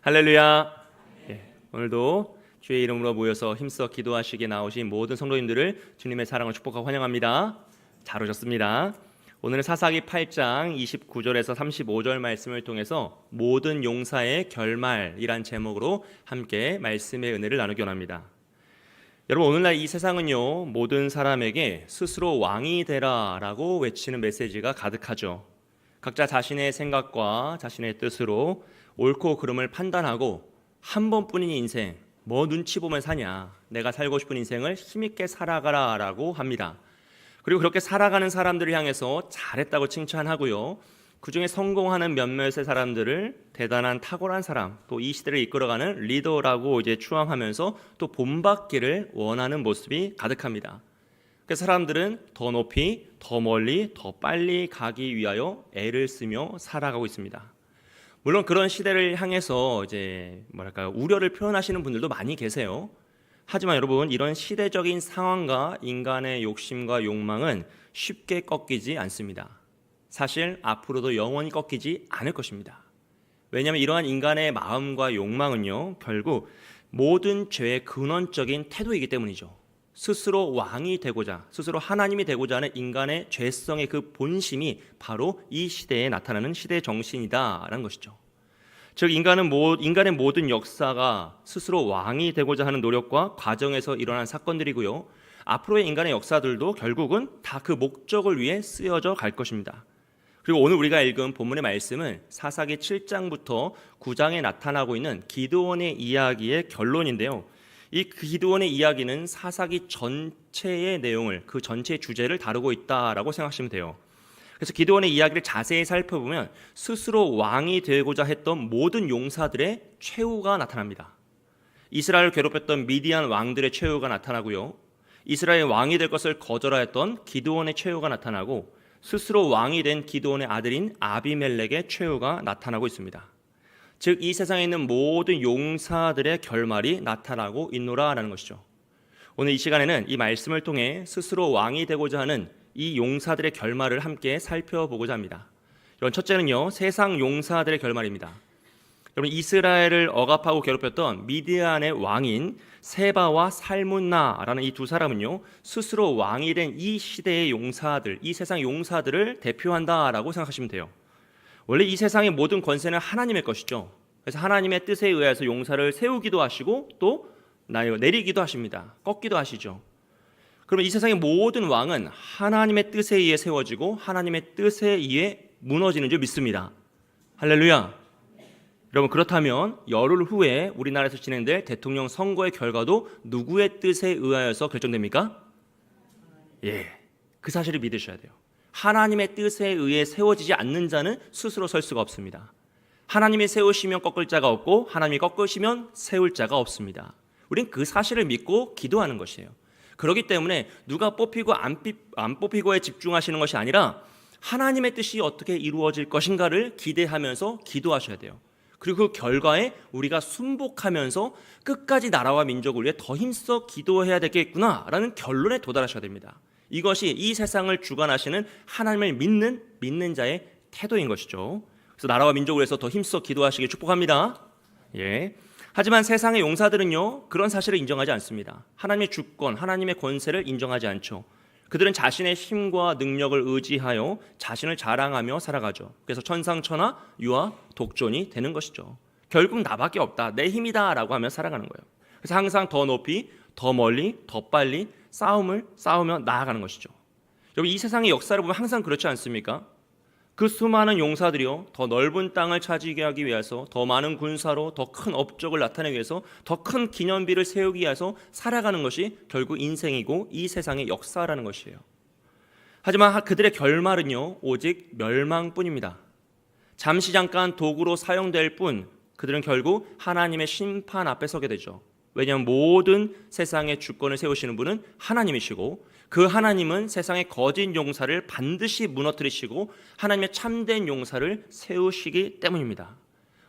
할렐루야. 오늘도 주의 이름으로 모여서 힘써 기도하시게 나오신 모든 성도님들을 주님의 사랑을 축복하고 환영합니다. 잘 오셨습니다. 오늘은 사사기 8장 29절에서 35절 말씀을 통해서 모든 용사의 결말이란 제목으로 함께 말씀의 은혜를 나누기 원합니다. 여러분, 오늘날 이 세상은요, 모든 사람에게 스스로 왕이 되라라고 외치는 메시지가 가득하죠. 각자 자신의 생각과 자신의 뜻으로 옳고 그름을 판단하고 한 번뿐인 인생, 뭐 눈치 보면 사냐, 내가 살고 싶은 인생을 힘있게 살아가라 라고 합니다. 그리고 그렇게 살아가는 사람들을 향해서 잘했다고 칭찬하고요, 그 중에 성공하는 몇몇의 사람들을 대단한 탁월한 사람, 또 이 시대를 이끌어가는 리더라고 추앙하면서 또 본받기를 원하는 모습이 가득합니다. 그래서 사람들은 더 높이, 더 멀리, 더 빨리 가기 위하여 애를 쓰며 살아가고 있습니다. 물론 그런 시대를 향해서 우려를 표현하시는 분들도 많이 계세요. 하지만 여러분, 이런 시대적인 상황과 인간의 욕심과 욕망은 쉽게 꺾이지 않습니다. 사실 앞으로도 영원히 꺾이지 않을 것입니다. 왜냐하면 이러한 인간의 마음과 욕망은요, 결국 모든 죄의 근원적인 태도이기 때문이죠. 스스로 왕이 되고자, 스스로 하나님이 되고자 하는 인간의 죄성의 그 본심이 바로 이 시대에 나타나는 시대의 정신이다라는 것이죠. 즉, 인간의 모든 역사가 스스로 왕이 되고자 하는 노력과 과정에서 일어난 사건들이고요, 앞으로의 인간의 역사들도 결국은 다 그 목적을 위해 쓰여져 갈 것입니다. 그리고 오늘 우리가 읽은 본문의 말씀은 사사기 7장부터 9장에 나타나고 있는 기드온의 이야기의 결론인데요, 이 기드온의 이야기는 사사기 전체의 내용을, 그 전체의 주제를 다루고 있다라고 생각하시면 돼요. 그래서 기드온의 이야기를 자세히 살펴보면 스스로 왕이 되고자 했던 모든 용사들의 최후가 나타납니다. 이스라엘을 괴롭혔던 미디안 왕들의 최후가 나타나고요, 이스라엘 왕이 될 것을 거절하였던 기드온의 최후가 나타나고, 스스로 왕이 된 기드온의 아들인 아비멜렉의 최후가 나타나고 있습니다. 즉, 이 세상에 있는 모든 용사들의 결말이 나타나고 있노라라는 것이죠. 오늘 이 시간에는 이 말씀을 통해 스스로 왕이 되고자 하는 이 용사들의 결말을 함께 살펴보고자 합니다. 여러분, 첫째는요, 세상 용사들의 결말입니다. 여러분, 이스라엘을 억압하고 괴롭혔던 미디안의 왕인 세바와 살문나라는 이 두 사람은요, 스스로 왕이 된 이 시대의 용사들, 이 세상 용사들을 대표한다라고 생각하시면 돼요. 원래 이 세상의 모든 권세는 하나님의 것이죠. 그래서 하나님의 뜻에 의해서 용사를 세우기도 하시고 또 내리기도 하십니다. 꺾기도 하시죠. 그러면 이 세상의 모든 왕은 하나님의 뜻에 의해 세워지고 하나님의 뜻에 의해 무너지는 줄 믿습니다. 할렐루야. 여러분, 그렇다면 열흘 후에 우리나라에서 진행될 대통령 선거의 결과도 누구의 뜻에 의하여서 결정됩니까? 그 사실을 믿으셔야 돼요. 하나님의 뜻에 의해 세워지지 않는 자는 스스로 설 수가 없습니다. 하나님이 세우시면 꺾을 자가 없고 하나님이 꺾으시면 세울 자가 없습니다. 우린 그 사실을 믿고 기도하는 것이에요. 그렇기 때문에 누가 뽑히고 안 뽑히고에 집중하시는 것이 아니라 하나님의 뜻이 어떻게 이루어질 것인가를 기대하면서 기도하셔야 돼요. 그리고 그 결과에 우리가 순복하면서 끝까지 나라와 민족을 위해 더 힘써 기도해야 되겠구나라는 결론에 도달하셔야 됩니다. 이것이 이 세상을 주관하시는 하나님을 믿는 자의 태도인 것이죠. 그래서 나라와 민족을 위해서 더 힘써 기도하시길 축복합니다. 하지만 세상의 용사들은요, 그런 사실을 인정하지 않습니다. 하나님의 주권, 하나님의 권세를 인정하지 않죠. 그들은 자신의 힘과 능력을 의지하여 자신을 자랑하며 살아가죠. 그래서 천상천하, 유아, 독존이 되는 것이죠. 결국 나밖에 없다, 내 힘이다 라고 하며 살아가는 거예요. 그래서 항상 더 높이, 더 멀리, 더 빨리 싸우며 나아가는 것이죠. 여러분, 이 세상의 역사를 보면 항상 그렇지 않습니까? 그 수많은 용사들이요, 더 넓은 땅을 차지하게 하기 위해서, 더 많은 군사로 더 큰 업적을 나타내기 위해서, 더 큰 기념비를 세우기 위해서 살아가는 것이 결국 인생이고 이 세상의 역사라는 것이에요. 하지만 그들의 결말은요, 오직 멸망뿐입니다. 잠시 잠깐 도구로 사용될 뿐, 그들은 결국 하나님의 심판 앞에 서게 되죠. 왜냐하면 모든 세상의 주권을 세우시는 분은 하나님이시고, 그 하나님은 세상의 거짓 용사를 반드시 무너뜨리시고 하나님의 참된 용사를 세우시기 때문입니다.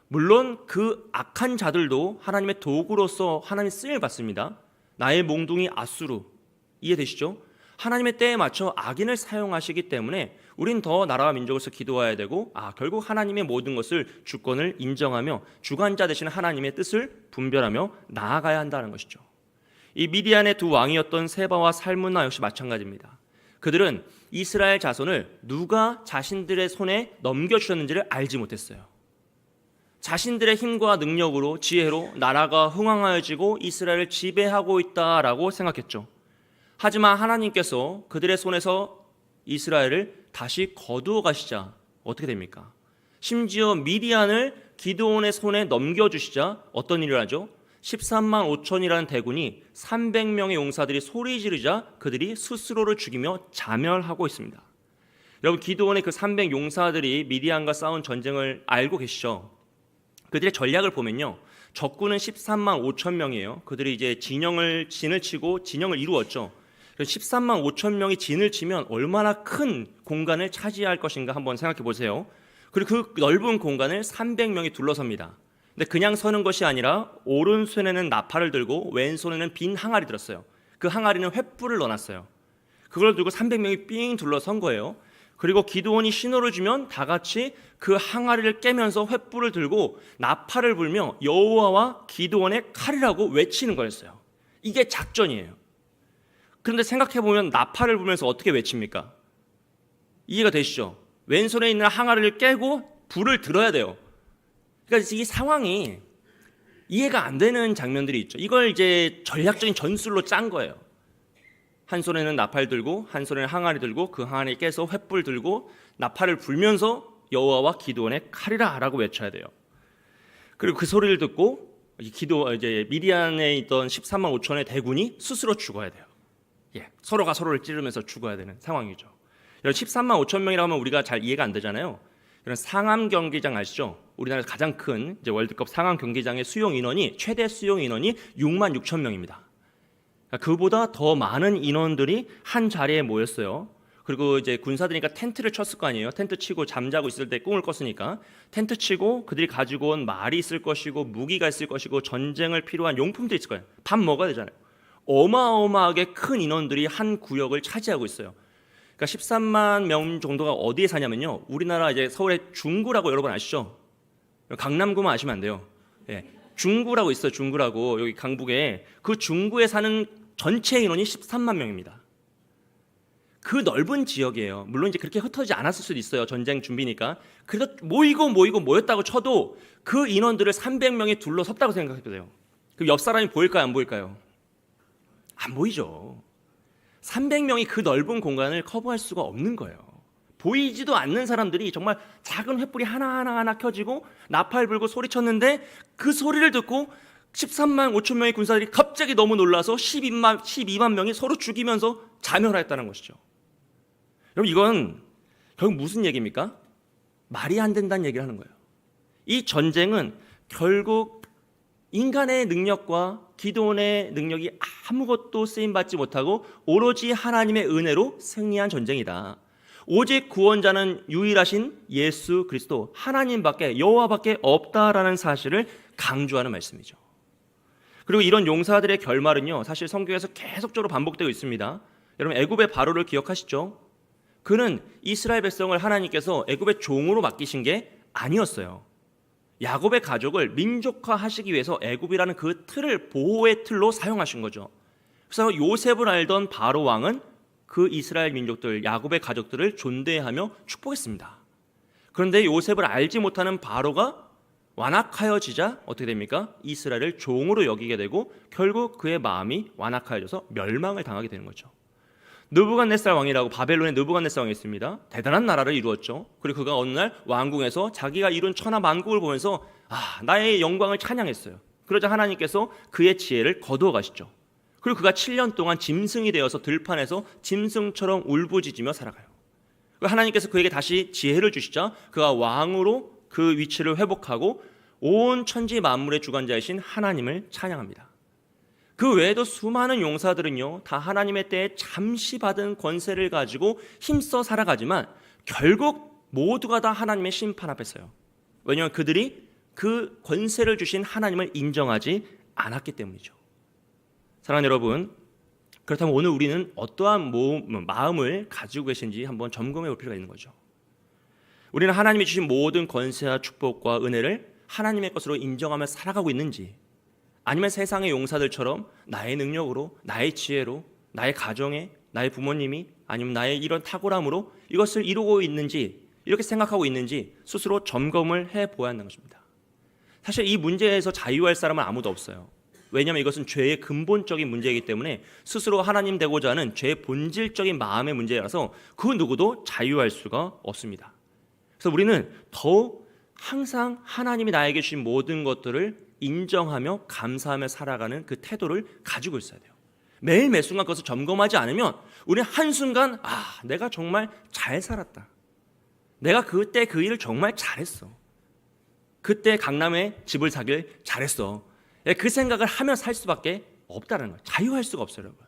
물론 그 악한 자들도 하나님의 도구로서 하나님의 쓰임을 받습니다. 나의 몽둥이 아수르, 이해되시죠? 하나님의 때에 맞춰 악인을 사용하시기 때문에 우린 더 나라와 민족에서 기도해야 되고 결국 하나님의 모든 것을 주권을 인정하며 주관자 되시는 하나님의 뜻을 분별하며 나아가야 한다는 것이죠. 이 미디안의 두 왕이었던 세바와 살문나 역시 마찬가지입니다. 그들은 이스라엘 자손을 누가 자신들의 손에 넘겨주셨는지를 알지 못했어요. 자신들의 힘과 능력으로 지혜로 나라가 흥왕하여지고 이스라엘을 지배하고 있다라고 생각했죠. 하지만 하나님께서 그들의 손에서 이스라엘을 다시 거두어 가시자 어떻게 됩니까? 심지어 미디안을 기드온의 손에 넘겨주시자 어떤 일을 하죠? 13만 5천이라는 대군이 300명의 용사들이 소리 지르자 그들이 스스로를 죽이며 자멸하고 있습니다. 여러분, 기드온의 그 300 용사들이 미디안과 싸운 전쟁을 알고 계시죠? 그들의 전략을 보면요, 적군은 13만 5천 명이에요. 그들이 이제 진을 치고 진영을 이루었죠. 13만 5천 명이 진을 치면 얼마나 큰 공간을 차지할 것인가 한번 생각해 보세요. 그리고 그 넓은 공간을 300명이 둘러섭니다. 근데 그냥 서는 것이 아니라 오른손에는 나팔을 들고 왼손에는 빈 항아리 들었어요. 그 항아리는 횃불을 넣어놨어요. 그걸 들고 300명이 삥 둘러선 거예요. 그리고 기드온이 신호를 주면 다 같이 그 항아리를 깨면서 횃불을 들고 나팔을 불며 여호와와 기드온의 칼이라고 외치는 거였어요. 이게 작전이에요. 그런데 생각해보면 나팔을 불면서 어떻게 외칩니까? 이해가 되시죠? 왼손에 있는 항아리를 깨고 불을 들어야 돼요. 그러니까 이 상황이 이해가 안 되는 장면들이 있죠. 이걸 이제 전략적인 전술로 짠 거예요. 한 손에는 나팔 들고 한 손에는 항아리 들고 그 항아리 깨서 횃불 들고 나팔을 불면서 여호와와 기드온의 칼이라라고 외쳐야 돼요. 그리고 그 소리를 듣고 이제 미디안에 있던 13만 5천의 대군이 스스로 죽어야 돼요. 서로가 서로를 찌르면서 죽어야 되는 상황이죠. 13만 5천 명이라고 하면 우리가 잘 이해가 안 되잖아요. 이런 상암 경기장 아시죠? 우리나라에서 가장 큰 이제 월드컵 상암 경기장의 수용 인원이 최대 수용 인원이 6만 6천 명입니다. 그보다 더 많은 인원들이 한 자리에 모였어요. 그리고 이제 군사들이니까 텐트를 쳤을 거 아니에요. 텐트 치고 잠자고 있을 때 꿈을 꿨으니까 텐트 치고 그들이 가지고 온 말이 있을 것이고 무기가 있을 것이고 전쟁을 필요한 용품들이 있을 거예요. 밥 먹어야 되잖아요. 어마어마하게 큰 인원들이 한 구역을 차지하고 있어요. 그러니까 13만 명 정도가 어디에 사냐면요, 우리나라 이제 서울의 중구라고 여러분 아시죠? 강남구만 아시면 안 돼요. 중구라고 있어요. 중구라고 여기 강북에 그 중구에 사는 전체 인원이 13만 명입니다. 그 넓은 지역이에요. 물론 이제 그렇게 흩어지지 않았을 수도 있어요. 전쟁 준비니까. 그래도 모였다고 쳐도 그 인원들을 300명이 둘러섰다고 생각해보세요. 그럼 옆 사람이 보일까요? 안 보일까요? 안 보이죠. 300명이 그 넓은 공간을 커버할 수가 없는 거예요. 보이지도 않는 사람들이 정말 작은 횃불이 하나하나 켜지고 나팔 불고 소리쳤는데 그 소리를 듣고 13만 5천 명의 군사들이 갑자기 너무 놀라서 12만 명이 서로 죽이면서 자멸하였다는 것이죠. 여러분, 이건 결국 무슨 얘기입니까? 말이 안 된다는 얘기를 하는 거예요. 이 전쟁은 결국 인간의 능력과 기드온의 능력이 아무것도 쓰임받지 못하고 오로지 하나님의 은혜로 승리한 전쟁이다. 오직 구원자는 유일하신 예수 그리스도 하나님밖에 여호와밖에 없다라는 사실을 강조하는 말씀이죠. 그리고 이런 용사들의 결말은요, 사실 성경에서 계속적으로 반복되고 있습니다. 여러분, 애굽의 바로를 기억하시죠? 그는 이스라엘 백성을 하나님께서 애굽의 종으로 맡기신 게 아니었어요. 야곱의 가족을 민족화하시기 위해서 애굽이라는 그 틀을 보호의 틀로 사용하신 거죠. 그래서 요셉을 알던 바로 왕은 그 이스라엘 민족들, 야곱의 가족들을 존대하며 축복했습니다. 그런데 요셉을 알지 못하는 바로가 완악하여지자 어떻게 됩니까? 이스라엘을 종으로 여기게 되고 결국 그의 마음이 완악하여져서 멸망을 당하게 되는 거죠. 느부갓네살 왕이라고 바벨론의 느부갓네살 왕이 있습니다. 대단한 나라를 이루었죠. 그리고 그가 어느 날 왕궁에서 자기가 이룬 천하 만국을 보면서 나의 영광을 찬양했어요. 그러자 하나님께서 그의 지혜를 거두어 가시죠. 그리고 그가 7년 동안 짐승이 되어서 들판에서 짐승처럼 울부짖으며 살아가요. 하나님께서 그에게 다시 지혜를 주시자 그가 왕으로 그 위치를 회복하고 온 천지 만물의 주관자이신 하나님을 찬양합니다. 그 외에도 수많은 용사들은요, 다 하나님의 때에 잠시 받은 권세를 가지고 힘써 살아가지만 결국 모두가 다 하나님의 심판 앞에 서요. 왜냐하면 그들이 그 권세를 주신 하나님을 인정하지 않았기 때문이죠. 사랑하는 여러분, 그렇다면 오늘 우리는 어떠한 마음을 가지고 계신지 한번 점검해 볼 필요가 있는 거죠. 우리는 하나님이 주신 모든 권세와 축복과 은혜를 하나님의 것으로 인정하며 살아가고 있는지, 아니면 세상의 용사들처럼 나의 능력으로, 나의 지혜로, 나의 가정에, 나의 부모님이, 아니면 나의 이런 탁월함으로 이것을 이루고 있는지, 이렇게 생각하고 있는지 스스로 점검을 해보아야 한다는 것입니다. 사실 이 문제에서 자유할 사람은 아무도 없어요. 왜냐하면 이것은 죄의 근본적인 문제이기 때문에 스스로 하나님 되고자 하는 죄의 본질적인 마음의 문제라서 그 누구도 자유할 수가 없습니다. 그래서 우리는 더욱 항상 하나님이 나에게 주신 모든 것들을 인정하며 감사하며 살아가는 그 태도를 가지고 있어야 돼요. 매일 매 순간 그것을 점검하지 않으면 우리는 한순간 내가 정말 잘 살았다. 내가 그때 그 일을 정말 잘했어. 그때 강남에 집을 사길 잘했어. 그 생각을 하며 살 수밖에 없다는 거예요. 자유할 수가 없어요, 여러분.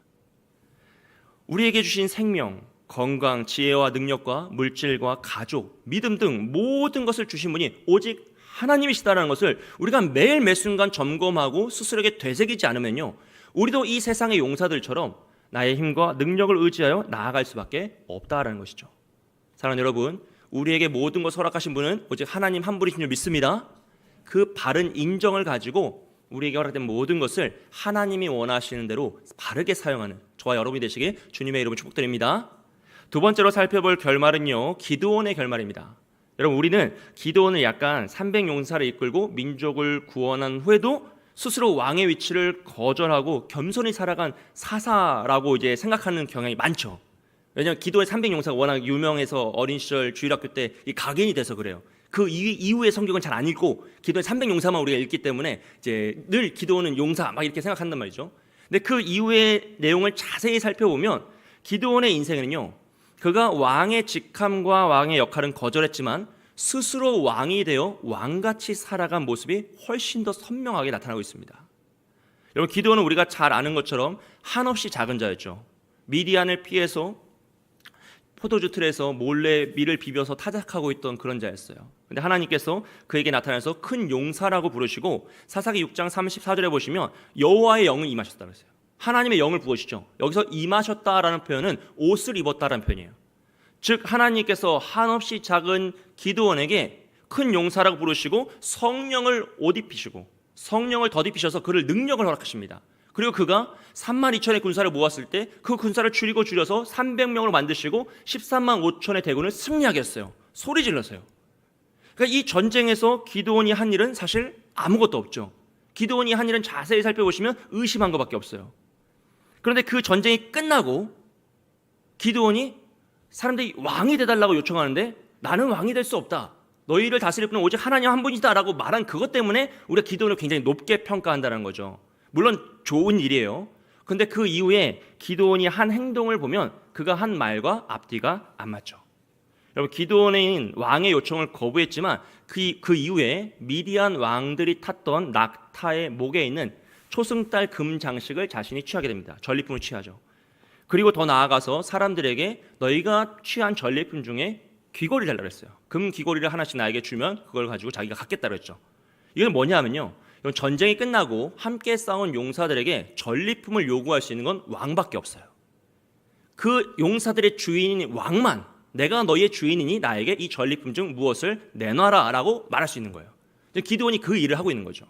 우리에게 주신 생명, 건강, 지혜와 능력과 물질과 가족, 믿음 등 모든 것을 주신 분이 오직 하나님이시다라는 것을 우리가 매일 매 순간 점검하고 스스로에게 되새기지 않으면요, 우리도 이 세상의 용사들처럼 나의 힘과 능력을 의지하여 나아갈 수밖에 없다라는 것이죠. 사랑하는 여러분, 우리에게 모든 것을 허락하신 분은 오직 하나님 한 분이신 줄 믿습니다. 그 바른 인정을 가지고 우리에게 허락된 모든 것을 하나님이 원하시는 대로 바르게 사용하는 저와 여러분이 되시길 주님의 이름으로 축복드립니다. 두 번째로 살펴볼 결말은요, 기드온의 결말입니다. 여러분, 우리는 기드온을 약간 300용사를 이끌고 민족을 구원한 후에도 스스로 왕의 위치를 거절하고 겸손히 살아간 사사라고 이제 생각하는 경향이 많죠. 왜냐하면 기드온의 300용사가 워낙 유명해서 어린 시절 주일학교 때 각인이 돼서 그래요. 그 이후의 성경은 잘 안 읽고 기드온의 300용사만 우리가 읽기 때문에 이제 늘 기드온은 용사 막 이렇게 생각한단 말이죠. 근데 그 이후의 내용을 자세히 살펴보면 기드온의 인생은요, 그가 왕의 직함과 왕의 역할은 거절했지만 스스로 왕이 되어 왕같이 살아간 모습이 훨씬 더 선명하게 나타나고 있습니다. 여러분, 기드온은 우리가 잘 아는 것처럼 한없이 작은 자였죠. 미디안을 피해서 포도주 틀에서 몰래 밀을 비벼서 타작하고 있던 그런 자였어요. 근데 하나님께서 그에게 나타나서 큰 용사라고 부르시고 사사기 6장 34절에 보시면 여호와의 영을 임하셨다고 했어요. 하나님의 영을 부으시죠. 여기서 임하셨다라는 표현은 옷을 입었다라는 표현이에요. 즉 하나님께서 한없이 작은 기드온에게 큰 용사라고 부르시고 성령을 옷 입히시고 성령을 덧입히셔서 그를 능력을 허락하십니다. 그리고 그가 32,000의 군사를 모았을 때 그 군사를 줄여서 300명으로 만드시고 13만 5천의 대군을 승리하게 했어요. 소리 질러서요. 그러니까 이 전쟁에서 기드온이 한 일은 사실 아무것도 없죠. 기드온이 한 일은 자세히 살펴보시면 의심한 것밖에 없어요. 그런데 그 전쟁이 끝나고 기드온이 사람들이 왕이 되달라고 요청하는데 나는 왕이 될 수 없다. 너희를 다스릴 분은 오직 하나님 한 분이다라고 말한 그것 때문에 우리가 기드온을 굉장히 높게 평가한다는 거죠. 물론 좋은 일이에요. 그런데 그 이후에 기드온이 한 행동을 보면 그가 한 말과 앞뒤가 안 맞죠. 여러분, 기드온은 왕의 요청을 거부했지만 그 이후에 미디안 왕들이 탔던 낙타의 목에 있는 초승달 금 장식을 자신이 취하게 됩니다. 전리품을 취하죠. 그리고 더 나아가서 사람들에게 너희가 취한 전리품 중에 귀걸이를 달라고 했어요. 금 귀걸이를 하나씩 나에게 주면 그걸 가지고 자기가 갖겠다고 했죠. 이건 뭐냐 하면요, 전쟁이 끝나고 함께 싸운 용사들에게 전리품을 요구할 수 있는 건 왕밖에 없어요. 그 용사들의 주인인 왕만, 내가 너희의 주인이니 나에게 이 전리품 중 무엇을 내놔라 라고 말할 수 있는 거예요. 기드온이 그 일을 하고 있는 거죠.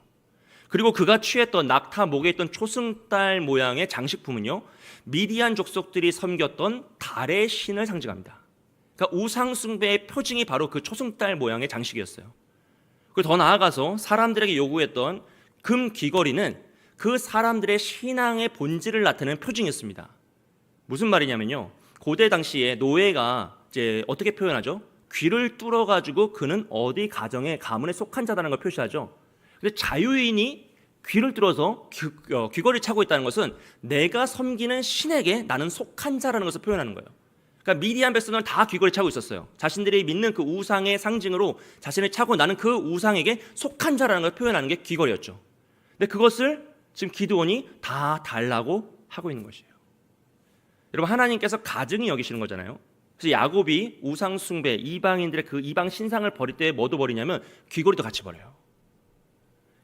그리고 그가 취했던 낙타 목에 있던 초승달 모양의 장식품은요, 미디안 족속들이 섬겼던 달의 신을 상징합니다. 그러니까 우상 숭배의 표징이 바로 그 초승달 모양의 장식이었어요. 그리고 더 나아가서 사람들에게 요구했던 금 귀걸이는 그 사람들의 신앙의 본질을 나타내는 표징이었습니다. 무슨 말이냐면요, 고대 당시에 노예가 이제 어떻게 표현하죠? 귀를 뚫어가지고 그는 어디 가정의 가문에 속한 자라는 걸 표시하죠. 근데 자유인이 귀를 뚫어서 귀걸이를 차고 있다는 것은 내가 섬기는 신에게 나는 속한 자라는 것을 표현하는 거예요. 그러니까 미디안 백성들은 다 귀걸이 차고 있었어요. 자신들이 믿는 그 우상의 상징으로 자신을 차고 나는 그 우상에게 속한 자라는 걸 표현하는 게 귀걸이였죠. 근데 그것을 지금 기드온이 다 달라고 하고 있는 것이에요. 여러분, 하나님께서 가증히 여기시는 거잖아요. 그래서 야곱이 우상 숭배, 이방인들의 그 이방 신상을 버릴 때 뭐도 버리냐면 귀걸이도 같이 버려요.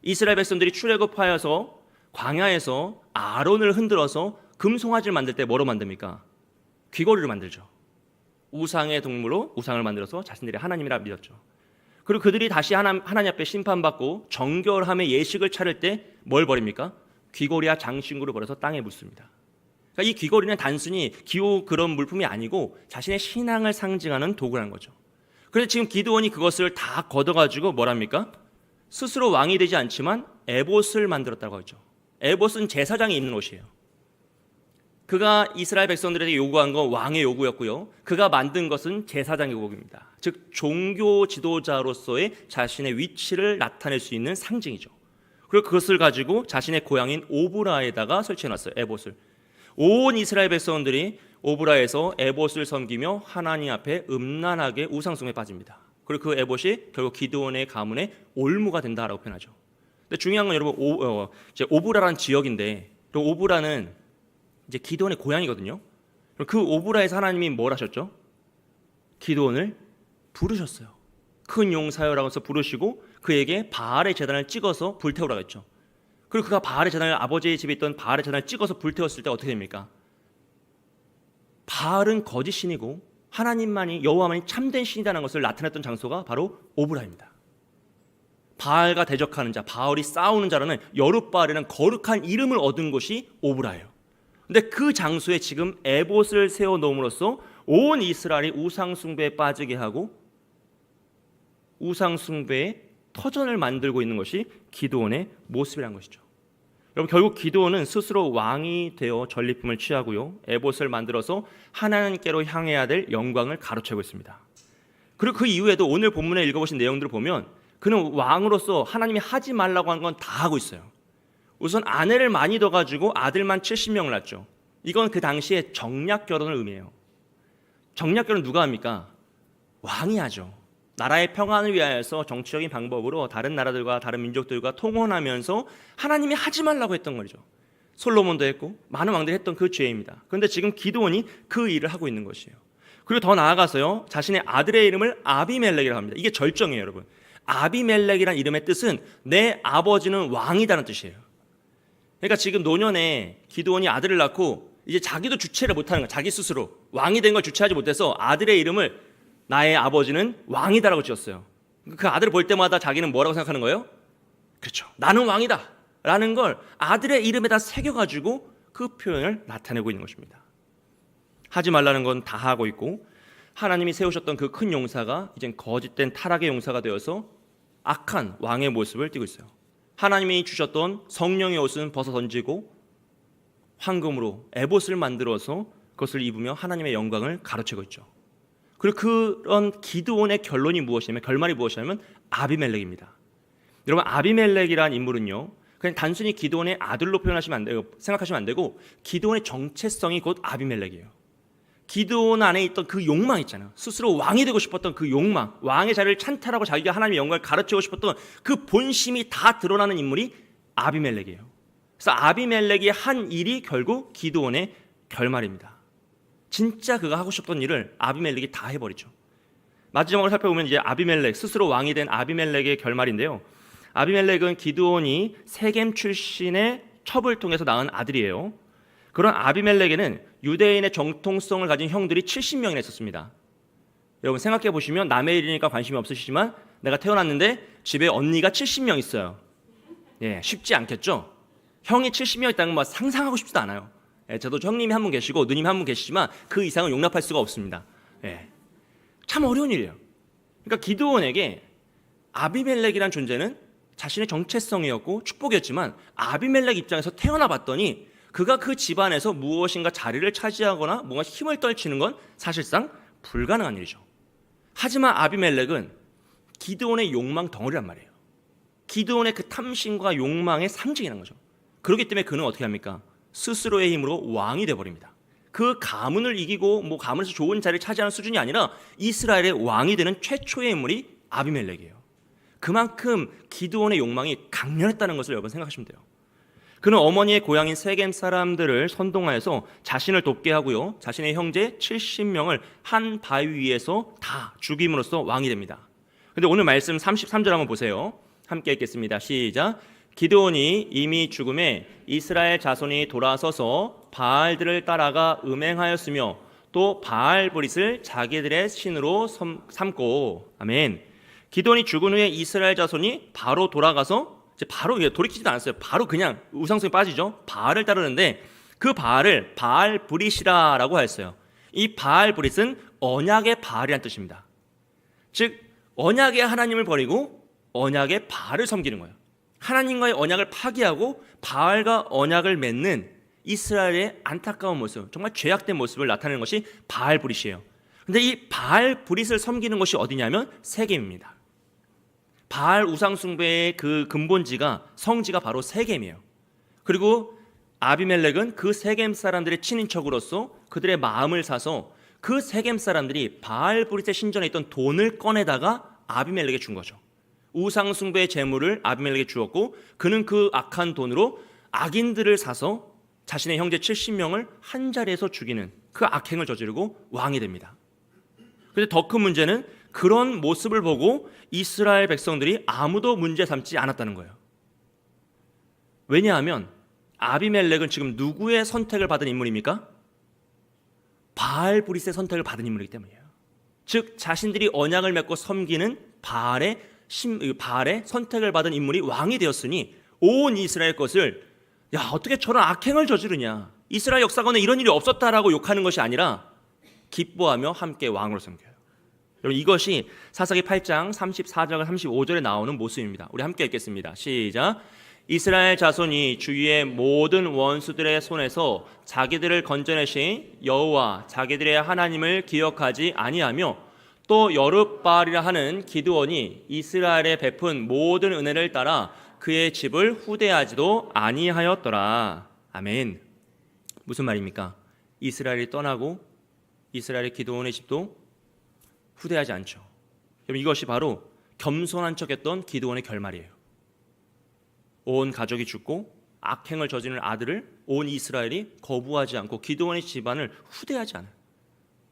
이스라엘 백성들이 출애굽하여서 광야에서 아론을 흔들어서 금송아지를 만들 때 뭐로 만듭니까? 귀걸이를 만들죠. 우상의 동물로 우상을 만들어서 자신들이 하나님이라 믿었죠. 그리고 그들이 다시 하나님 앞에 심판받고 정결함의 예식을 차릴 때 뭘 버립니까? 귀걸이와 장신구를 버려서 땅에 묻습니다. 그러니까 이 귀걸이는 단순히 기호 그런 물품이 아니고 자신의 신앙을 상징하는 도구라는 거죠. 그래서 지금 기드온이 그것을 다 걷어가지고 뭐랍니까? 스스로 왕이 되지 않지만 에봇을 만들었다고 하죠. 에봇은 제사장이 입는 옷이에요. 그가 이스라엘 백성들에게 요구한 건 왕의 요구였고요. 그가 만든 것은 제사장의 요구입니다. 즉 종교 지도자로서의 자신의 위치를 나타낼 수 있는 상징이죠. 그리고 그것을 가지고 자신의 고향인 오브라에다가 설치해놨어요. 에봇을. 온 이스라엘 백성들이 오브라에서 에봇을 섬기며 하나님 앞에 음란하게 우상숭배에 빠집니다. 그리고 그 에봇이 결국 기드온의 가문의 올무가 된다라고 표현하죠. 근데 중요한 건 여러분 오브라라는 지역인데, 그 오브라는 이제 기드온의 고향이거든요. 그 오브라에서 하나님이 뭘 하셨죠? 기드온을 부르셨어요. 큰 용사여라고 해서 부르시고 그에게 바알의 제단을 찍어서 불태우라고 했죠. 그리고 그가 바알의 제단을, 아버지의 집에 있던 바알의 제단을 찍어서 불태웠을 때 어떻게 됩니까? 바알은 거짓 신이고 하나님만이, 여호와만이 참된 신이라는 것을 나타냈던 장소가 바로 오브라입니다. 바알과 대적하는 자, 바알이 싸우는 자라는 여룻바알이라는 거룩한 이름을 얻은 곳이 오브라예요. 근데 그 장소에 지금 에봇을 세워 놓음으로써 온 이스라엘이 우상 숭배에 빠지게 하고 우상 숭배의 터전을 만들고 있는 것이 기드온의 모습이라는 것이죠. 여러분, 결국 기드온은 스스로 왕이 되어 전리품을 취하고요, 에봇을 만들어서 하나님께로 향해야 될 영광을 가로채고 있습니다. 그리고 그 이후에도 오늘 본문에 읽어보신 내용들을 보면 그는 왕으로서 하나님이 하지 말라고 한 건 다 하고 있어요. 우선 아내를 많이 둬가지고 아들만 70명을 낳죠. 이건 그 당시에 정략 결혼을 의미해요. 정략 결혼 누가 합니까? 왕이 하죠. 나라의 평안을 위하여서 정치적인 방법으로 다른 나라들과 다른 민족들과 통혼하면서 하나님이 하지 말라고 했던 거죠. 솔로몬도 했고 많은 왕들이 했던 그 죄입니다. 그런데 지금 기드온이 그 일을 하고 있는 것이에요. 그리고 더 나아가서요, 자신의 아들의 이름을 아비멜렉이라고 합니다. 이게 절정이에요, 여러분. 아비멜렉이라는 이름의 뜻은 내 아버지는 왕이다는 뜻이에요. 그러니까 지금 노년에 기드온이 아들을 낳고 이제 자기도 주체를 못하는 거예요. 자기 스스로 왕이 된 걸 주체하지 못해서 아들의 이름을 나의 아버지는 왕이다라고 지었어요. 그 아들을 볼 때마다 자기는 뭐라고 생각하는 거예요? 그렇죠, 나는 왕이다 라는 걸 아들의 이름에다 새겨가지고 그 표현을 나타내고 있는 것입니다. 하지 말라는 건 다 하고 있고, 하나님이 세우셨던 그 큰 용사가 이젠 거짓된 타락의 용사가 되어서 악한 왕의 모습을 띠고 있어요. 하나님이 주셨던 성령의 옷은 벗어 던지고 황금으로 에봇을 만들어서 그것을 입으며 하나님의 영광을 가로채고 있죠. 그리고 그런 기드온의 결론이 무엇이냐면, 결말이 무엇이냐면 아비멜렉입니다. 여러분, 아비멜렉이라는 인물은요, 그냥 단순히 기드온의 아들로 표현하시면 안 되고, 생각하시면 안 되고, 기드온의 정체성이 곧 아비멜렉이에요. 기드온 안에 있던 그 욕망 있잖아요. 스스로 왕이 되고 싶었던 그 욕망, 왕의 자리를 찬탈하고 자기가 하나님의 영광을 가르치고 싶었던 그 본심이 다 드러나는 인물이 아비멜렉이에요. 그래서 아비멜렉이 한 일이 결국 기드온의 결말입니다. 진짜 그가 하고 싶던 일을 아비멜렉이 다 해버리죠. 마지막으로 살펴보면 이제 아비멜렉, 스스로 왕이 된 아비멜렉의 결말인데요. 아비멜렉은 기드온이 세겜 출신의 첩을 통해서 낳은 아들이에요. 그런 아비멜렉에는 유대인의 정통성을 가진 형들이 70명이나 있었습니다. 여러분 생각해 보시면, 남의 일이니까 관심이 없으시지만 내가 태어났는데 집에 언니가 70명 있어요. 예, 쉽지 않겠죠? 형이 70명 있다는 건 상상하고 싶지도 않아요. 예, 저도 형님이 한 분 계시고 누님이 한 분 계시지만 그 이상은 용납할 수가 없습니다. 예, 참 어려운 일이에요. 그러니까 기드온에게 아비멜렉이라는 존재는 자신의 정체성이었고 축복이었지만, 아비멜렉 입장에서 태어나 봤더니 그가 그 집안에서 무엇인가 자리를 차지하거나 뭔가 힘을 떨치는 건 사실상 불가능한 일이죠. 하지만 아비멜렉은 기드온의 욕망 덩어리란 말이에요. 기드온의 그 탐심과 욕망의 상징이라는 거죠. 그렇기 때문에 그는 어떻게 합니까? 스스로의 힘으로 왕이 되어버립니다. 그 가문을 이기고 가문에서 좋은 자리를 차지하는 수준이 아니라 이스라엘의 왕이 되는 최초의 인물이 아비멜렉이에요. 그만큼 기드온의 욕망이 강렬했다는 것을 여러분 생각하시면 돼요. 그는 어머니의 고향인 세겜 사람들을 선동하여서 자신을 돕게 하고요, 자신의 형제 70명을 한 바위 위에서 다 죽임으로써 왕이 됩니다. 그런데 오늘 말씀 33절 한번 보세요. 함께 읽겠습니다. 시작. 기드온이 이미 죽음에 이스라엘 자손이 돌아서서 바알들을 따라가 음행하였으며 또 바알브릿을 자기들의 신으로 삼고 아멘. 기드온이 죽은 후에 이스라엘 자손이 바로 돌아가서 이제 바로 돌이키지도 않았어요. 바로 그냥 우상숭에 빠지죠. 바알을 따르는데 그 바알을 바알브릿이라고 하였어요. 이 바알브릿은 언약의 바알이란 뜻입니다. 즉 언약의 하나님을 버리고 언약의 바알을 섬기는 거예요. 하나님과의 언약을 파기하고 바알과 언약을 맺는 이스라엘의 안타까운 모습, 정말 죄악된 모습을 나타내는 것이 바알브릿이에요. 근데 이 바알브릿을 섬기는 것이 어디냐면 세겜입니다. 바알 우상숭배의 그 근본지가 성지가 바로 세겜이에요. 그리고 아비멜렉은 그 세겜 사람들의 친인척으로서 그들의 마음을 사서 그 세겜 사람들이 바알브릿의 신전에 있던 돈을 꺼내다가 아비멜렉에 준 거죠. 우상숭배의 재물을 아비멜렉에 주었고 그는 그 악한 돈으로 악인들을 사서 자신의 형제 70명을 한 자리에서 죽이는 그 악행을 저지르고 왕이 됩니다. 그런데 더 큰 문제는 그런 모습을 보고 이스라엘 백성들이 아무도 문제 삼지 않았다는 거예요. 왜냐하면 아비멜렉은 지금 누구의 선택을 받은 인물입니까? 바알브릿의 선택을 받은 인물이기 때문이에요. 즉 자신들이 언약을 맺고 섬기는 바알의 선택을 받은 인물이 왕이 되었으니 온 이스라엘 것을 야 어떻게 저런 악행을 저지르냐, 이스라엘 역사관에 이런 일이 없었다라고 욕하는 것이 아니라 기뻐하며 함께 왕으로 섬겨요. 여러분 이것이 사사기 8장 34절과 35절에 나오는 모습입니다. 우리 함께 읽겠습니다. 시작. 이스라엘 자손이 주위의 모든 원수들의 손에서 자기들을 건져내신 여호와 자기들의 하나님을 기억하지 아니하며 또 여룹바알이라 하는 기드온이 이스라엘에 베푼 모든 은혜를 따라 그의 집을 후대하지도 아니하였더라. 아멘. 무슨 말입니까? 이스라엘이 떠나고 이스라엘의 기드온의 집도 후대하지 않죠. 여러분 이것이 바로 겸손한 척했던 기드온의 결말이에요. 온 가족이 죽고 악행을 저지른 아들을 온 이스라엘이 거부하지 않고 기드온의 집안을 후대하지 않아요.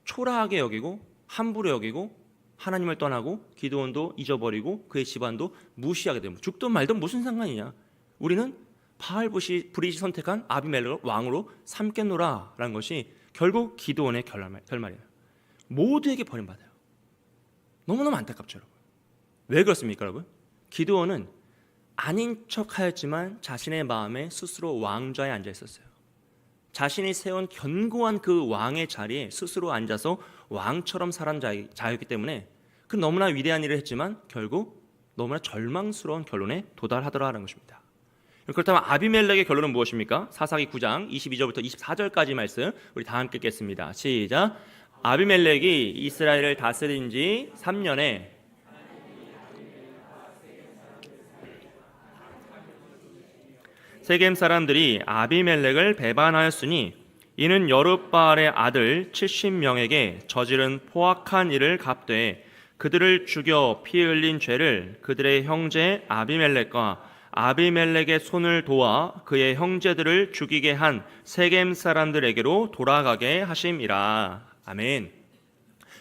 초라하게 여기고 함부로 여기고 하나님을 떠나고 기드온도 잊어버리고 그의 집안도 무시하게 됩니다. 죽든 말든 무슨 상관이냐. 우리는 바알브릿이 선택한 아비멜렉을 왕으로 삼겠노라라는 것이 결국 기드온의 결말이에요. 모두에게 버림받아요. 너무너무 안타깝죠, 여러분. 왜 그렇습니까, 여러분? 기드온은 아닌 척하였지만 자신의 마음에 스스로 왕좌에 앉아 있었어요. 자신이 세운 견고한 그 왕의 자리에 스스로 앉아서 왕처럼 살은 자였기 때문에 그 너무나 위대한 일을 했지만 결국 너무나 절망스러운 결론에 도달하더라라는 것입니다. 그렇다면 아비멜렉의 결론은 무엇입니까? 사사기 9장 22절부터 24절까지 말씀 우리 다 함께 읽겠습니다. 시작. 아비멜렉이 이스라엘을 다스린 지 3년에 세겜 사람들이 아비멜렉을 배반하였으니 이는 여룹바알의 아들 70명에게 저지른 포악한 일을 갚되 그들을 죽여 피 흘린 죄를 그들의 형제 아비멜렉과 아비멜렉의 손을 도와 그의 형제들을 죽이게 한 세겜 사람들에게로 돌아가게 하심이라. 아멘.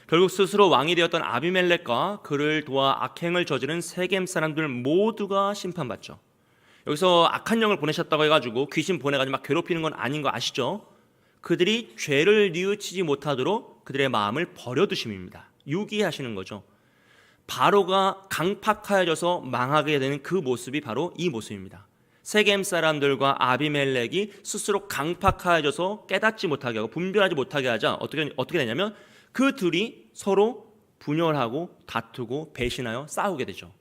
결국 스스로 왕이 되었던 아비멜렉과 그를 도와 악행을 저지른 세겜 사람들 모두가 심판받죠. 여기서 악한 영을 보내셨다고 해가지고 귀신 보내가지고 막 괴롭히는 건 아닌 거 아시죠? 그들이 죄를 뉘우치지 못하도록 그들의 마음을 버려두심입니다. 유기하시는 거죠. 바로가 강팍하여져서 망하게 되는 그 모습이 바로 이 모습입니다. 세겜 사람들과 아비멜렉이 스스로 강팍하여져서 깨닫지 못하게 하고 분별하지 못하게 하자 어떻게 되냐면 그 둘이 서로 분열하고 다투고 배신하여 싸우게 되죠.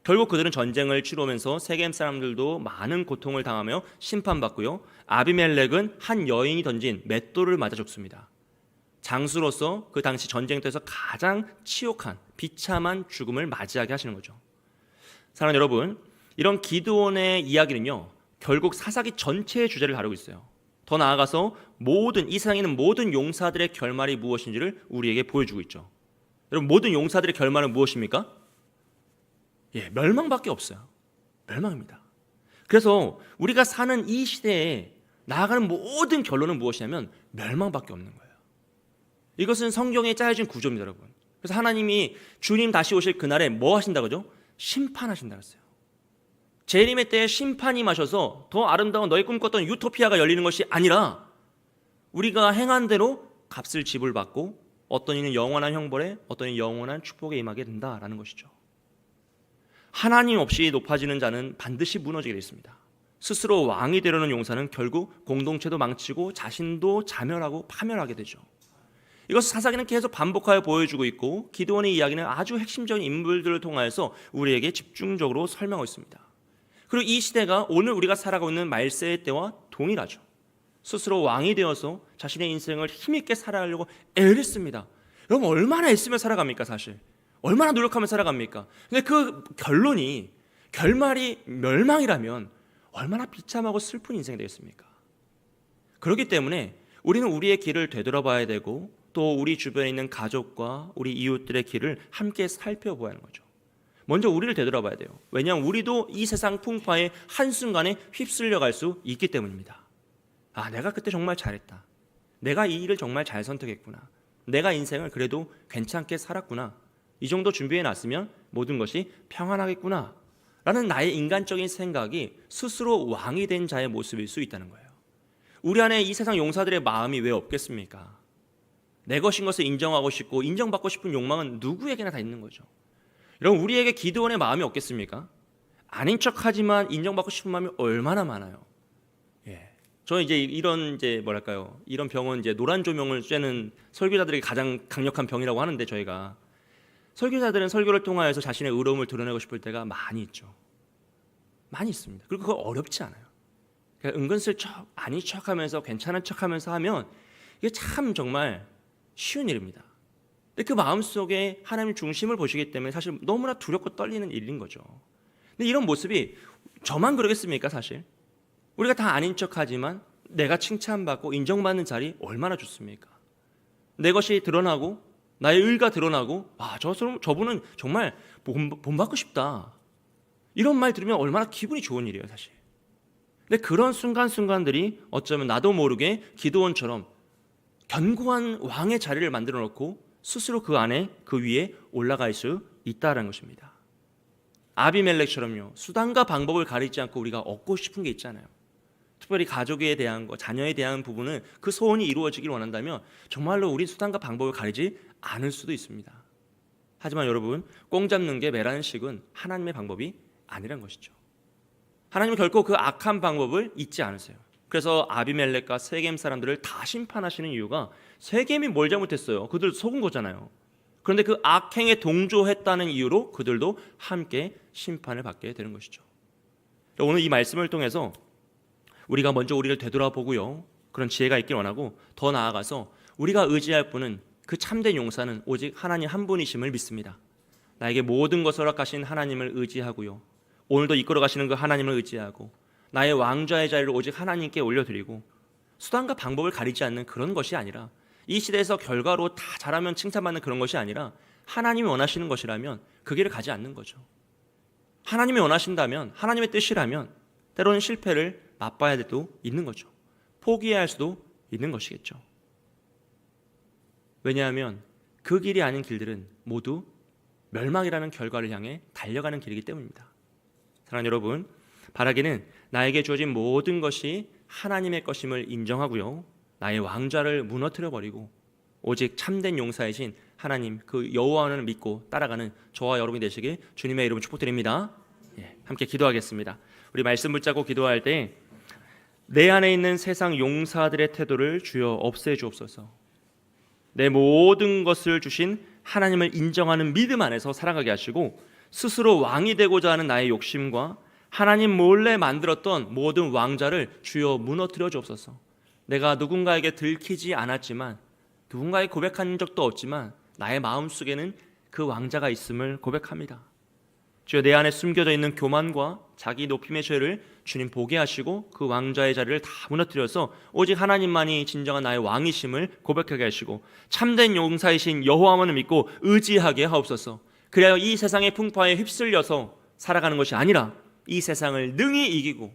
결국 그들은 전쟁을 치르면서 세겜 사람들도 많은 고통을 당하며 심판받고요. 아비멜렉은 한 여인이 던진 맷돌을 맞아 죽습니다. 장수로서 그 당시 전쟁터에서 가장 치욕한 비참한 죽음을 맞이하게 하시는 거죠. 사랑하는 여러분, 이런 기드온의 이야기는요 결국 사사기 전체의 주제를 다루고 있어요. 더 나아가서 이 세상에 있는 모든 용사들의 결말이 무엇인지를 우리에게 보여주고 있죠. 여러분 모든 용사들의 결말은 무엇입니까? 멸망밖에 없어요. 멸망입니다. 그래서 우리가 사는 이 시대에 나아가는 모든 결론은 무엇이냐면 멸망밖에 없는 거예요. 이것은 성경에 짜여진 구조입니다, 여러분. 그래서 하나님이 주님 다시 오실 그날에 뭐 하신다고 그러죠? 심판하신다고 했어요. 재림의 때에 심판이 마셔서 더 아름다운 너희 꿈꿨던 유토피아가 열리는 것이 아니라 우리가 행한 대로 값을 지불받고 어떤 이는 영원한 형벌에 어떤 이는 영원한 축복에 임하게 된다라는 것이죠. 하나님 없이 높아지는 자는 반드시 무너지게 되어 있습니다. 스스로 왕이 되려는 용사는 결국 공동체도 망치고 자신도 자멸하고 파멸하게 되죠. 이것을 사사기는 계속 반복하여 보여주고 있고 기드온의 이야기는 아주 핵심적인 인물들을 통하여서 우리에게 집중적으로 설명하고 있습니다. 그리고 이 시대가 오늘 우리가 살아가고 있는 말세의 때와 동일하죠. 스스로 왕이 되어서 자신의 인생을 힘있게 살아가려고 애를 씁니다. 여러분 얼마나 애쓰며 살아갑니까 사실? 얼마나 노력하며 살아갑니까? 근데 그 결말이 멸망이라면 얼마나 비참하고 슬픈 인생이 되겠습니까? 그렇기 때문에 우리는 우리의 길을 되돌아봐야 되고 또 우리 주변에 있는 가족과 우리 이웃들의 길을 함께 살펴보아야 하는 거죠. 먼저 우리를 되돌아봐야 돼요. 왜냐하면 우리도 이 세상 풍파에 한순간에 휩쓸려 갈 수 있기 때문입니다. 아, 내가 그때 정말 잘했다. 내가 이 일을 정말 잘 선택했구나. 내가 인생을 그래도 괜찮게 살았구나. 이 정도 준비해 놨으면 모든 것이 평안하겠구나 라는 나의 인간적인 생각이 스스로 왕이 된 자의 모습일 수 있다는 거예요. 우리 안에 이 세상 용사들의 마음이 왜 없겠습니까? 내 것인 것을 인정하고 싶고 인정받고 싶은 욕망은 누구에게나 다 있는 거죠. 여러분 우리에게 기드온의 마음이 없겠습니까? 아닌 척하지만 인정받고 싶은 마음이 얼마나 많아요. 저는 이런 병은 노란 조명을 쬐는 설교자들에게 가장 강력한 병이라고 하는데 저희가 설교자들은 설교를 통하여서 자신의 의로움을 드러내고 싶을 때가 많이 있죠. 많이 있습니다. 그리고 그거 어렵지 않아요. 그러니까 은근슬쩍 아닌 척하면서 괜찮은 척하면서 하면 이게 참 정말 쉬운 일입니다. 근데 그 마음속에 하나님 중심을 보시기 때문에 사실 너무나 두렵고 떨리는 일인 거죠. 근데 이런 모습이 저만 그러겠습니까 사실? 우리가 다 아닌 척하지만 내가 칭찬받고 인정받는 자리 얼마나 좋습니까? 내 것이 드러나고 나의 의가 드러나고 저분은 정말 본받고 싶다. 이런 말 들으면 얼마나 기분이 좋은 일이에요 사실. 근데 그런 순간순간들이 어쩌면 나도 모르게 기드온처럼 견고한 왕의 자리를 만들어 놓고 스스로 그 안에 그 위에 올라갈 수 있다는 것입니다. 아비멜렉처럼요. 수단과 방법을 가리지 않고 우리가 얻고 싶은 게 있잖아요. 특별히 가족에 대한 거, 자녀에 대한 부분은 그 소원이 이루어지길 원한다면 정말로 우리 수단과 방법을 가리지 않을 수도 있습니다. 하지만 여러분, 꽁 잡는 게 매라는 식은 하나님의 방법이 아니란 것이죠. 하나님은 결코 그 악한 방법을 잊지 않으세요. 그래서 아비멜렉과 세겜 사람들을 다 심판하시는 이유가 세겜이 뭘 잘못했어요? 그들 속은 거잖아요. 그런데 그 악행에 동조했다는 이유로 그들도 함께 심판을 받게 되는 것이죠. 오늘 이 말씀을 통해서 우리가 먼저 우리를 되돌아보고요. 그런 지혜가 있길 원하고 더 나아가서 우리가 의지할 분은 그 참된 용사는 오직 하나님 한 분이심을 믿습니다. 나에게 모든 것을 허락하신 하나님을 의지하고요. 오늘도 이끌어 가시는 그 하나님을 의지하고 나의 왕좌의 자리를 오직 하나님께 올려드리고 수단과 방법을 가리지 않는 그런 것이 아니라 이 시대에서 결과로 다 잘하면 칭찬받는 그런 것이 아니라 하나님이 원하시는 것이라면 그 길을 가지 않는 거죠. 하나님이 원하신다면 하나님의 뜻이라면 때로는 실패를 맛봐야 될 수도 있는 거죠. 포기해야 할 수도 있는 것이겠죠. 왜냐하면 그 길이 아닌 길들은 모두 멸망이라는 결과를 향해 달려가는 길이기 때문입니다. 사랑하는 여러분, 바라기는 나에게 주어진 모든 것이 하나님의 것임을 인정하고요. 나의 왕좌를 무너뜨려 버리고 오직 참된 용사이신 하나님 그 여호와를 믿고 따라가는 저와 여러분이 되시길 주님의 이름으로 축복드립니다. 함께 기도하겠습니다. 우리 말씀 붙잡고 기도할 때 내 안에 있는 세상 용사들의 태도를 주여 없애주옵소서. 내 모든 것을 주신 하나님을 인정하는 믿음 안에서 살아가게 하시고 스스로 왕이 되고자 하는 나의 욕심과 하나님 몰래 만들었던 모든 왕좌를 주여 무너뜨려 주옵소서. 내가 누군가에게 들키지 않았지만 누군가에게 고백한 적도 없지만 나의 마음속에는 그 왕자가 있음을 고백합니다. 주여 내 안에 숨겨져 있는 교만과 자기 높임의 죄를 주님 보게 하시고 그 왕좌의 자리를 다 무너뜨려서 오직 하나님만이 진정한 나의 왕이심을 고백하게 하시고 참된 용사이신 여호와만을 믿고 의지하게 하옵소서. 그래야 이 세상의 풍파에 휩쓸려서 살아가는 것이 아니라 이 세상을 능히 이기고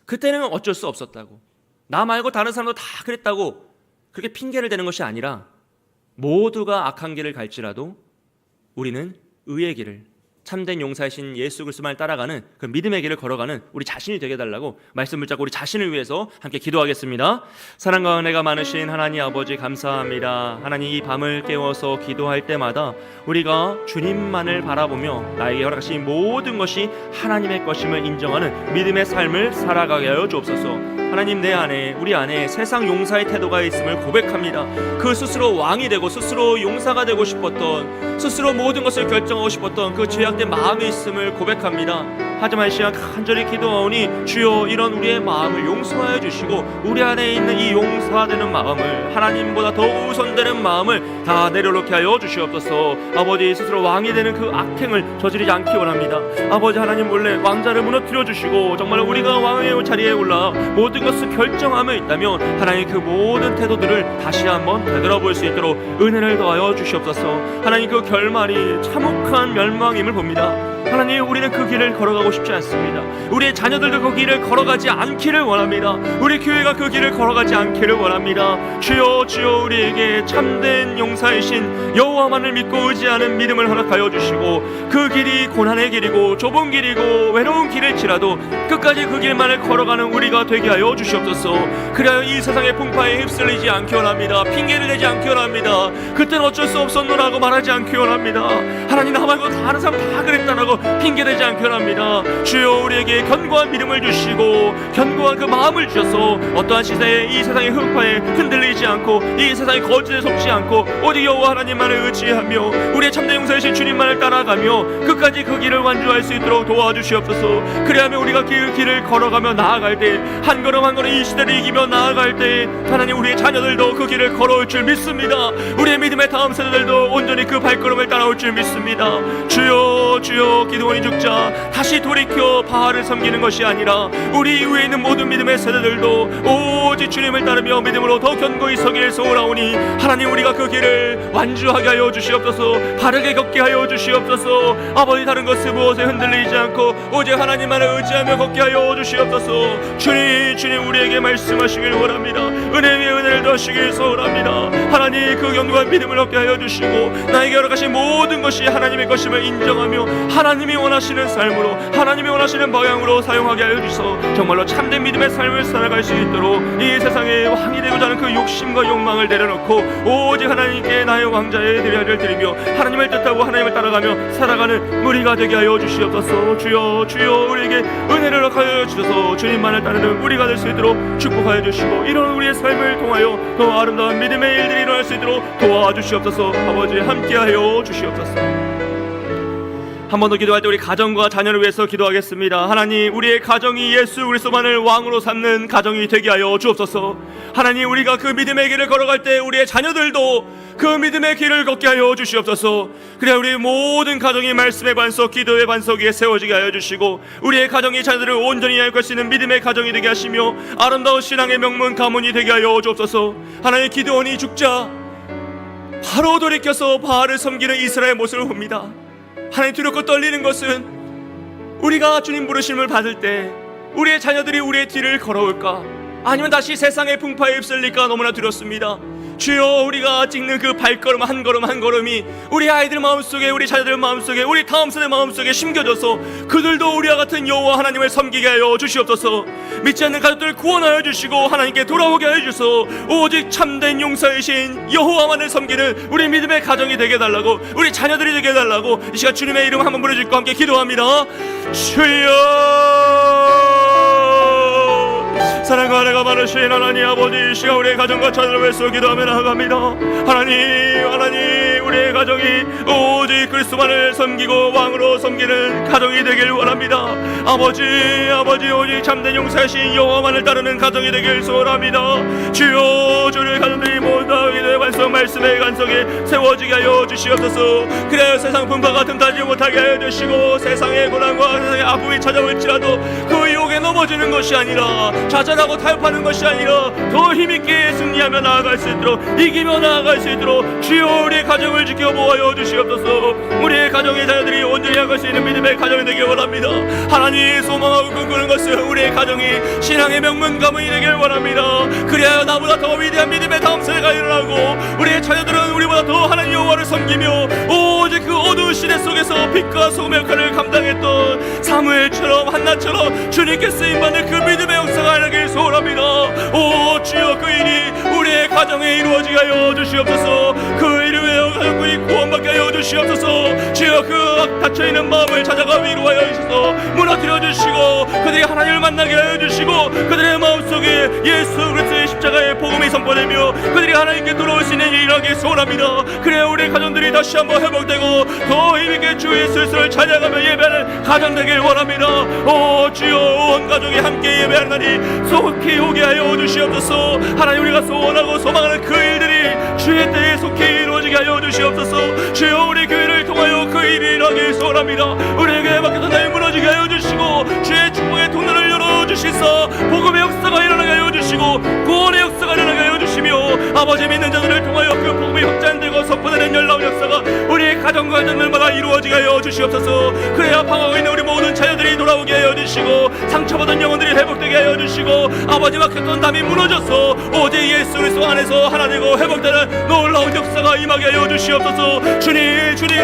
그때는 어쩔 수 없었다고 나 말고 다른 사람도 다 그랬다고 그렇게 핑계를 대는 것이 아니라 모두가 악한 길을 갈지라도 우리는 의의 길을 참된 용사이신 예수 그리스도만을 따라가는 그 믿음의 길을 걸어가는 우리 자신이 되게 해달라고 말씀을 잡고 우리 자신을 위해서 함께 기도하겠습니다. 사랑과 은혜가 많으신 하나님 아버지 감사합니다. 하나님, 이 밤을 깨워서 기도할 때마다 우리가 주님만을 바라보며 나에게 허락하신 모든 것이 하나님의 것임을 인정하는 믿음의 삶을 살아가게 하여 주옵소서. 하나님, 내 안에, 우리 안에 세상 용사의 태도가 있음을 고백합니다. 그 스스로 왕이 되고 스스로 용사가 되고 싶었던, 스스로 모든 것을 결정하고 싶었던 그 죄악된 마음이 있음을 고백합니다. 하지만 이 시간 간절히 기도하오니 주여, 이런 우리의 마음을 용서하여 주시고 우리 안에 있는 이 용서되는 마음을, 하나님보다 더 우선되는 마음을 다 내려놓게 하여 주시옵소서. 아버지, 스스로 왕이 되는 그 악행을 저지르지 않기 원합니다. 아버지 하나님, 몰래 왕자를 무너뜨려 주시고 정말 우리가 왕의 자리에 올라 모든 것을 결정함에 있다면 하나님, 그 모든 태도들을 다시 한번 되돌아볼 수 있도록 은혜를 더하여 주시옵소서. 하나님, 그 결말이 참혹한 멸망임을 봅니다. 하나님, 우리는 그 길을 걸어가고 싶지 않습니다. 우리의 자녀들도 그 길을 걸어가지 않기를 원합니다. 우리 교회가 그 길을 걸어가지 않기를 원합니다. 주여, 주여, 우리에게 참된 용사이신 여호와만을 믿고 의지하는 믿음을 허락하여 주시고 그 길이 고난의 길이고 좁은 길이고 외로운 길일지라도 끝까지 그 길만을 걸어가는 우리가 되게 하여 주시옵소서. 그래야 이 세상의 풍파에 휩쓸리지 않기 원합니다. 핑계를 대지 않기 원합니다. 그때는 어쩔 수 없었노라고 말하지 않기 원합니다. 하나님, 나 말고 다른 사람 다 그랬다라고 핑계대지 않기 원합니다. 주여, 우리에게 견고한 믿음을 주시고 견고한 그 마음을 주셔서 어떠한 시대에 이 세상의 흑파에 흔들리지 않고 이 세상의 거짓에 속지 않고 오직 여호와 하나님만을 의지하며 우리의 참된 용사이신 주님만을 따라가며 끝까지 그 길을 완주할 수 있도록 도와주시옵소서. 그래야면 우리가 그 길을 걸어가며 나아갈 때, 한 걸음 한 걸음 이 시대를 이기며 나아갈 때 하나님, 우리의 자녀들도 그 길을 걸어올 줄 믿습니다. 우리의 믿음의 다음 세대들도 온전히 그 발걸음을 따라올 줄 믿습니다. 주여, 주여, 기도원이 죽자 다시 돌이켜 바알을 섬기는 것이 아니라 우리 이후에 있는 모든 믿음의 세대들도 오직 주님을 따르며 믿음으로 더 견고히 서길 소원하오니 하나님, 우리가 그 길을 완주하게 하여 주시옵소서. 바르게 걷게 하여 주시옵소서. 아버지, 다른 것을 무엇에 흔들리지 않고 오직 하나님만을 의지하며 걷게 하여 주시옵소서. 주님, 우리에게 말씀하시길 원합니다. 은혜 위에 은혜를 더하시길 소원합니다. 하나님, 그 견고한 믿음을 얻게 하여 주시고 나에게 허락하신 모든 것이 하나님의 것임을 인정하며 하나님이 원하시는 삶으로, 하나님이 원하시는 방향으로 사용하게 하여 주셔서 정말로 참된 믿음의 삶을 살아갈 수 있도록 이 세상에 왕이 되고자 하는 그 욕심과 욕망을 내려놓고 오직 하나님께 나의 왕자의 대리를 드리며 하나님을 뜻하고 하나님을 따라가며 살아가는 우리가 되게 하여 주시옵소서. 주여, 주여, 우리에게 은혜를 허락하여 주셔서 주님만을 따르는 우리가 될 수 있도록 축복하여 주시고 이런 우리의 삶을 통하여 더 아름다운 믿음의 일들이 일어날 수 있도록 도와주시옵소서. 아버지, 함께하여 주시옵소서. 한 번 더 기도할 때 우리 가정과 자녀를 위해서 기도하겠습니다. 하나님, 우리의 가정이 예수 그리스도만을 왕으로 삼는 가정이 되게 하여 주옵소서. 하나님, 우리가 그 믿음의 길을 걸어갈 때 우리의 자녀들도 그 믿음의 길을 걷게 하여 주시옵소서. 그래야 우리 모든 가정이 말씀의 반석, 기도의 반석 위에 세워지게 하여 주시고 우리의 가정이 자녀들을 온전히 양육할 수 있는 믿음의 가정이 되게 하시며 아름다운 신앙의 명문 가문이 되게 하여 주옵소서. 하나님, 기드온이 죽자 바로 돌이켜서 바알을 섬기는 이스라엘 모습을 봅니다. 하나님, 두렵고 떨리는 것은 우리가 주님 부르심을 받을 때 우리의 자녀들이 우리의 뒤를 걸어올까, 아니면 다시 세상의 풍파에 휩쓸릴까 너무나 두렵습니다. 주여, 우리가 찍는 그 발걸음 한 걸음 한 걸음이 우리 아이들 마음속에, 우리 자녀들 마음속에, 우리 다음 세대 마음속에 심겨져서 그들도 우리와 같은 여호와 하나님을 섬기게 하여 주시옵소서. 믿지 않는 가족들 구원하여 주시고 하나님께 돌아오게 하여 주셔서 오직 참된 용사이신 여호와만을 섬기는 우리 믿음의 가정이 되게 해달라고, 우리 자녀들이 되게 해달라고 이 시간 주님의 이름 한번 부르짖고 함께 기도합니다. 주여, 사랑과 은혜가 많으신 하나님 아버지, 이 시간 우리의 가정과 자녀를 위해서 기도하며 나아갑니다. 하나님, 우리의 가정이 오직 그리스도만을 섬기고 왕으로 섬기는 가정이 되길 원합니다. 아버지, 오직 참된 용사이신 여호와만을 따르는 가정이 되길 소원합니다. 주여, 주의 가정들이 모두 다 기도의 반석, 말씀의 반석에 세워지게 하여 주시옵소서. 그래야 세상 분파가 틈타지 못하게 하여 주시고 세상의 고난과 세상의 아픔이 찾아올지라도 그 유혹에 넘어지는 것이 아니라, 좌절하고 타협하는 것이 아니라 더 힘있게 승리하며 나아갈 수 있도록, 이기며 나아갈 수 있도록 주여, 우리의 가정을 지켜보아여 주시옵소서. 우리의 가정의 자녀들이 온전히 나아갈 수 있는 믿음의 가정이 되길 원합니다. 하나님, 소망하고 꿈꾸는 것은 우리의 가정이 신앙의 명문 가문이 되길 원합니다. 그래야 나보다 더 위대한 믿음의 다음 세대가 일어나고 우리의 자녀들은 우리보다 더 하나님 여호와를 섬기며 오직 그 어두운 시대 속에서 빛과 소금의 역할을 감당했던 사무엘처럼 한나처럼 주님께 쓰임받는 그 믿음의 역사가 일어나길 소원합니다. 오 주여, 그 일이 우리의 가정에 이루어지게 하여 주시옵소서. 그 일을 위하여 가족들이 구원받게 하여 주시옵소서. 주여, 그 닫혀있는 마음을 찾아가 위로하여 주셔서 무너뜨려 주시고 그들이 하나님을 만나게 하여 주시고 그들의 마음속에 예수 그리스도의 십자가의 복음이 선포되며 그들이 하나님께 돌아올 수 있는 일이 일어나길 소원합니다. 그래야 우리 가정들이 다시 한번 회복되고 더 힘있게 주 예수를 찬양하며 예배하는 가정 되길 원합니다. 오 주여, 온 가족이 함께 예배하는 날이 속히 오게 하여 주시옵소서. 하나님, 우리가 소원하고 소망하는 그 일들이 주의 때에 속히 이루어지게 하여 주시옵소서. 주여, 우리 교회를 통하여 그 일이 일어나길 소원합니다. 우리에게 맡겨진 날이 무너지게 하여 주시고 주의 축복의 통로를 열어주시사 복음의 역사가 일어나게 하여 주시고 구원의 역사가 일어나게 하여 주시며 아버지, 믿는 자들을 통하여 그 복음이 확장되고 선포되는 놀라운 역사가 우리의 가정과 가정들마다 이루어지게 하여 주시옵소서. 그래야 방황하고 있는 우리 모든 자녀들이 돌아오게 하여 주시고 상처받은 영혼들이 회복되게 하여 주시고 아버지, 막혔던 담이 무너져서 오직 예수 그리스도 안에서 하나 되고 회복되는 놀라운 역사가 임하게 하여 주시옵소서. 주님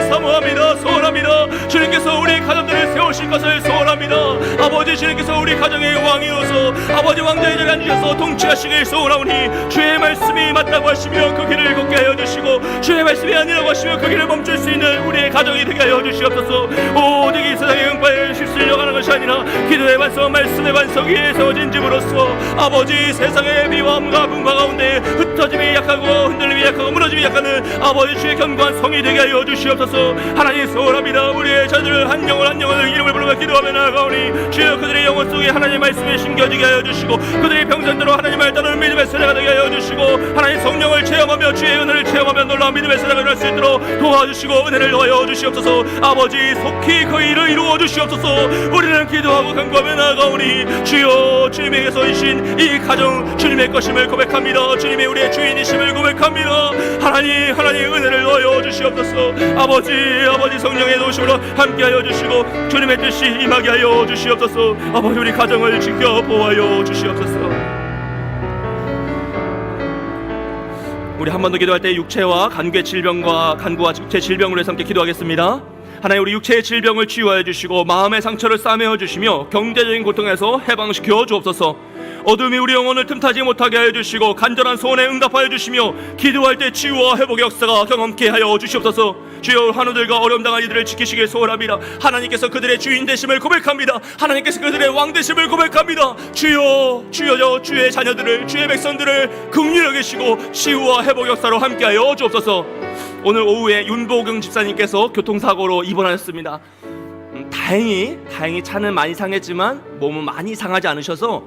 사모합니다. 소원합니다. 주님께서 우리 가정들을 세우실 것을 소원합니다. 아버지, 주님께서 우리 가정의 왕이어서 아버지 왕자의 자리에 앉으셔서 통치하시길 소원하오니 주의 말씀이 맞다고 하시며 그 길을 걷게 하여 주시고 주의 말씀이 아니라고 하시며 그 길을 멈출 수 있는 우리의 가정이 되게 하여 주시옵소서. 오직 이 세상의 응파에 휩쓸려가는 것이 아니라 기도의 반석, 말씀의 반석 위에 세워진 집으로서 아버지, 세상의 비화음과 분과 가운데 흩어짐이 약하고 흔들림이 약하고 무너짐이 약하는 아버지 주의 견고한 성이 되게 하여 주시옵소서. 하나님, 소원합니다. 우리의 자녀들 한 영혼 한 영혼을 이름을 부르며 기도하며 나아가오니 주여, 그들의 영혼 속에 하나님의 말씀이 심겨지게 하여 주시고 그들의 평생대로 하나님을 따르는 믿음의 세대가 되게 하여 주시고 하나님 성령을 체험하며 주의 은혜를 체험하며 놀라운 믿음의 세대가 일어날 수 있도록 도와주시고 은혜를 더하여 주시옵소서. 아버지, 속히 그 일을 이루어 주시옵소서. 우리는 기도하고 간구하며 나아가오니 주여, 주님에게서이신 이 가정 주님의 것임을 고백합니다. 주님이 우리의 주인이심을 고백합니다. 하나님 은혜를 더하여 주시옵소서. 아버지 성령의 도우심으로 함께하여 주시고 주님의 뜻이 임하게 하여 주시옵소서. 아버지, 우리 가정을 지켜 보호하여 주시옵소서. 우리 한 번 더 기도할 때 육체와 간구의 질병과 간구와 육체 질병으로 해서 함께 기도하겠습니다. 하나님, 우리 육체의 질병을 치유하여 주시고 마음의 상처를 싸매어 주시며 경제적인 고통에서 해방시켜 주옵소서. 어둠이 우리 영혼을 틈타지 못하게 하여 주시고 간절한 소원에 응답하여 주시며 기도할 때 치유와 회복의 역사가 경험케 하여 주시옵소서. 주여, 환우들과 어려움 당한 이들을 지키시길 소원합니다. 하나님께서 그들의 주인 되심을 고백합니다. 하나님께서 그들의 왕 되심을 고백합니다. 주여 주의 자녀들을, 주의 백성들을 긍휼히 여기시고 치유와 회복 역사로 함께하여 주옵소서. 오늘 오후에 윤보경 집사님께서 교통사고로 입원하셨습니다. 다행히 차는 많이 상했지만 몸은 많이 상하지 않으셔서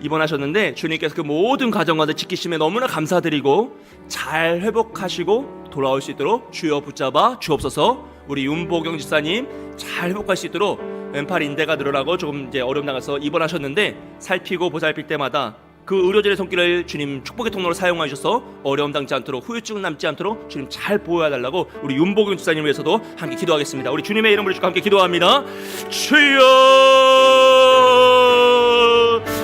입원하셨는데 주님께서 그 모든 가정과도 지키심에 너무나 감사드리고 잘 회복하시고 돌아올 수 있도록 주여 붙잡아 주옵소서. 우리 윤보경 집사님 잘 회복할 수 있도록 왼팔 인대가 늘어나고 조금 이제 어려움 나가서 입원하셨는데 살피고 보살필 때마다 그 의료진의 손길을 주님 축복의 통로로 사용하여 주셔서 어려움 당지 않도록 후유증 남지 않도록 주님 잘 보호해 달라고 우리 윤보경 집사님을 위해서도 함께 기도하겠습니다. 우리 주님의 이름으로 주고 함께 기도합니다. 주여,